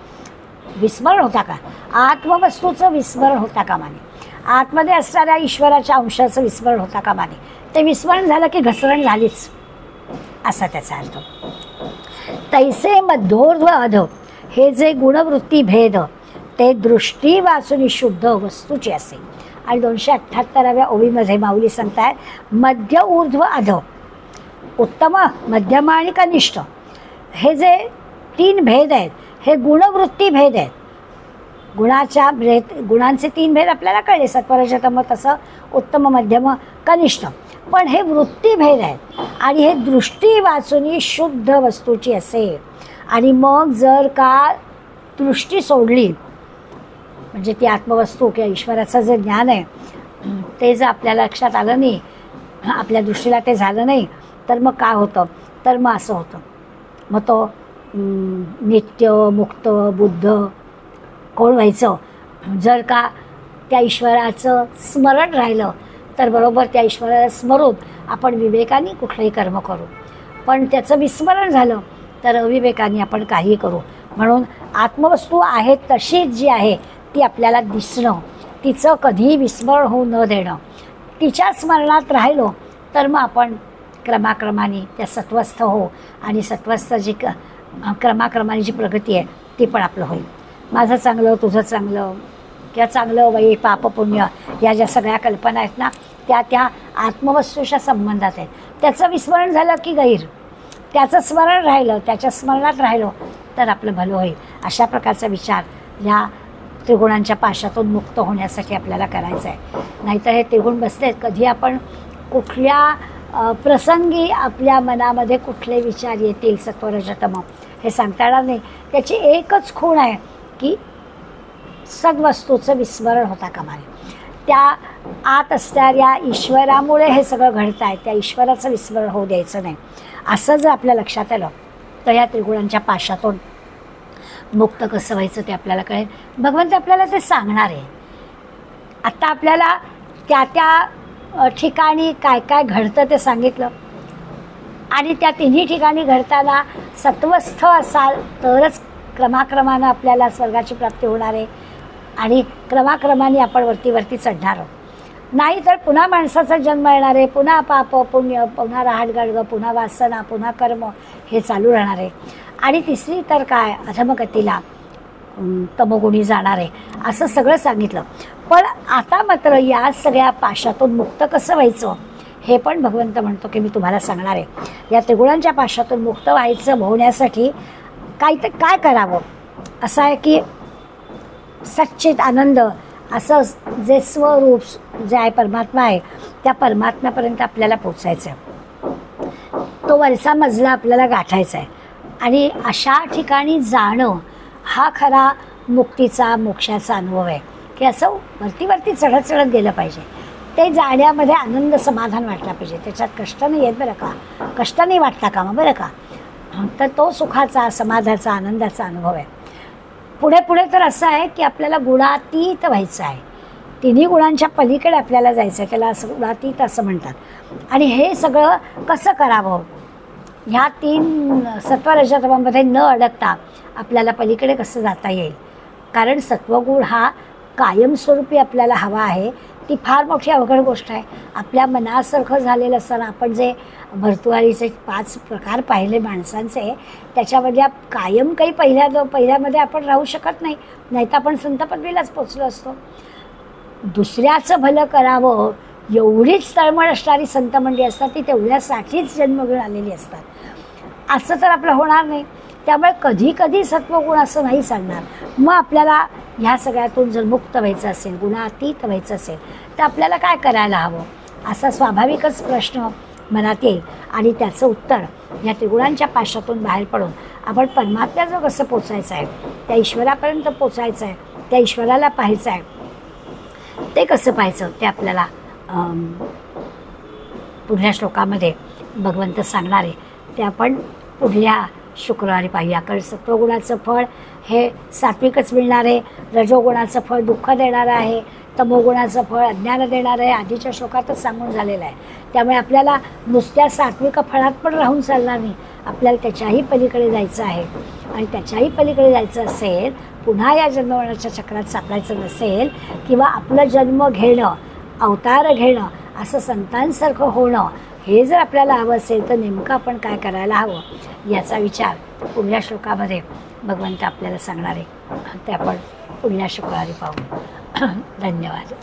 विस्मरण होता का? आत्मवस्तूचं विस्मरण होता कामा नये. आतमध्ये असणाऱ्या ईश्वराच्या अंशाचं विस्मरण होता कामा नये. ते विस्मरण झालं की घसरण झालीच असा त्याचा अर्थ. तैसे मध्योर्ध्व अध हे जे गुणवृत्ती भेद ते दृष्टी वाचून शुद्ध वस्तूची असे. आणि 278व्या ओवीमध्ये माऊली सांगतायत मध्य ऊर्ध्व अध उत्तम मध्यम आणि कनिष्ठ हे जे 3 भेद आहेत हे गुणवृत्ती भेद आहेत. गुणांचे 3 भेद आपल्याला कळले सत्वरजतम तसं उत्तम मध्यम कनिष्ठ. पण हे वृत्ती भेद आहेत आणि हे दृष्टी वाचून शुद्ध वस्तूची असे. आणि मग जर का दृष्टी सोडली म्हणजे ती आत्मवस्तू किंवा ईश्वराचं जे ज्ञान आहे ते जर आपल्या लक्षात आलं नाही, आपल्या दृष्टीला ते झालं नाही, तर मग काय होतं? तर मग असं होतं, मग तो नित्य मुक्त बुद्ध कोण व्हायचं? जर का त्या ईश्वराचं स्मरण राहिलं तर बरोबर त्या ईश्वराला स्मरून आपण विवेकाने कुठलंही कर्म करू. पण त्याचं विस्मरण झालं तर अविवेकाने आपण काहीही करू. म्हणून आत्मवस्तू आहे तशीच जी आहे ती आपल्याला दिसणं, तिचं कधीही विस्मरण होऊ न देणं, तिच्या स्मरणात राहिलो तर मग आपण क्रमाक्रमाने त्या सत्वस्थ हो आणि सत्वस्थ जी क्रमाक्रमाने जी प्रगती आहे ती पण आपलं होईल. माझं चांगलं तुझं चांगलं किंवा चांगलं वाईट पाप पुण्य या ज्या सगळ्या कल्पना आहेत ना त्या आत्मवस्तूच्या संबंधात आहेत. त्याचं विस्मरण झालं की गैर, त्याचं स्मरण राहिलं, त्याच्या स्मरणात राहिलो तर आपलं भलं होईल. अशा प्रकारचा विचार ह्या त्रिगुणांच्या पाशातून मुक्त होण्यासाठी आपल्याला करायचं आहे. नाहीतर हे त्रिगुण बसलेत, कधी आपण कुठल्या प्रसंगी आपल्या मनामध्ये कुठले विचार येतील सत्वरजतम हे सांगता येणार नाही. त्याची एकच खूण आहे की सद्वस्तूचं विस्मरण होता कामा नये. त्या आत असणाऱ्या ईश्वरामुळे हे सगळं घडतं आहे, त्या ईश्वराचं विस्मरण होऊ द्यायचं नाही. असं जर आपल्या लक्षात आलं तर या त्रिगुणांच्या पाशातून मुक्त कसं व्हायचं ते आपल्याला कळेल. भगवंत आपल्याला ते सांगणार आहे. आत्ता आपल्याला त्या त्या ठिकाणी काय काय घडतं ते सांगितलं आणि त्या तिन्ही ठिकाणी घडताना सत्वस्थ असाल तरच क्रमाक्रमानं आपल्याला स्वर्गाची प्राप्ती होणार आहे आणि क्रमाक्रमाने आपण वरती चढणार आहोत. नाही तर पुन्हा माणसाचा जन्म येणार आहे, पुन्हा पाप पुण्य, पुन्हा रहाटगाडगं, पुन्हा वासना, पुन्हा कर्म हे चालू राहणार आहे. आणि तिसरी तर काय अधमगतीला तमोगुणी जाणार आहे असं सगळं सांगितलं. पण आता मात्र या सगळ्या पाशातून मुक्त कसं व्हायचं हे पण भगवंत म्हणतो की मी तुम्हाला सांगणार आहे. या त्रिगुणांच्या पाशातून मुक्त व्हायचं होण्यासाठी काय करावं असं आहे की सच्चित आनंद असं जे स्वरूप जे आहे परमात्मा आहे त्या परमात्म्यापर्यंत आपल्याला पोचायचं आहे. तो वरचा मजला आपल्याला गाठायचा आहे आणि अशा ठिकाणी जाणं हा खरा मुक्तीचा मोक्षाचा अनुभव आहे की असं वरती चढत गेलं पाहिजे. ते जाण्यामध्ये आनंद समाधान वाटला पाहिजे. त्याच्यात कष्ट नाही येत बरं का, कष्ट नाही वाटता कामा बरं का. तर तो सुखाचा समाधानाचा आनंदाचा अनुभव आहे. पुढे तर असं आहे की आपल्याला गुणातीत व्हायचं आहे. तिन्ही गुणांच्या पलीकडे आपल्याला जायचं आहे, त्याला असं गुणातीत असं म्हणतात. आणि हे सगळं कसं करावं, ह्या 3 सत्वरजतमामध्ये न अडकता आपल्याला पलीकडे कसं जाता येईल. कारण सत्वगुण हा कायमस्वरूपी आपल्याला हवा आहे. ती फार मोठी अवघड गोष्ट आहे. आपल्या मनासारखं झालेलं असताना आपण जे भरतुआरीचे 5 प्रकार पाहिले माणसांचे त्याच्यामध्ये कायम काही पहिल्यामध्ये आपण राहू शकत नाही, नाहीतर आपण संत पदवीलाच पोचलो असतो. दुसऱ्याचं भलं करावं एवढीच तळमळ असणारी संत मंडळी असतात, ती तेवढ्यासाठीच जन्म घेऊन आलेली असतात. असं तर आपलं होणार नाही. त्यामुळे कधी सत्वगुण असं नाही सांगणार. मग आपल्याला ह्या सगळ्यातून जर मुक्त व्हायचं असेल, गुणातीत व्हायचं असेल तर आपल्याला काय करायला हवं असा स्वाभाविकच प्रश्न मनात येईल. आणि त्याचं उत्तर या त्रिगुणांच्या पाशातून बाहेर पडून आपण परमात्म्याचं कसं पोचायचं आहे, त्या ईश्वरापर्यंत पोचायचं आहे, त्या ईश्वराला पाहायचं आहे, ते कसं पाहायचं ते आपल्याला पुढल्या श्लोकामध्ये भगवंत सांगणार आहे. ते आपण पुढल्या शुक्रवारी पाहूया. कारण सत्वगुणाचं फळ हे सात्विकच मिळणार आहे, रजोगुणाचं फळ दुःख देणारं आहे, तमोगुणाचं फळ अज्ञान देणारं आहे. आधीच्या श्लोकातच सांगून झालेलं आहे. त्यामुळे आपल्याला नुसत्या सात्विक फळात पण राहून चालणार नाही, आपल्याला त्याच्याही पलीकडे जायचं आहे. आणि त्याच्याही पलीकडे जायचं असेल, पुन्हा या जन्ममरणाच्या चक्रात सापडायचं नसेल, किंवा आपलं जन्म घेणं, अवतार घेणं, असं संतांसारखं होणं हे जर आपल्याला हवं असेल, तर नेमकं आपण काय करायला हवं याचा विचार पुढल्या श्लोकामध्ये भगवंत आपल्याला सांगणार आहे. ते आपण पुढल्या शुक्रवारी पाहू. धन्यवाद.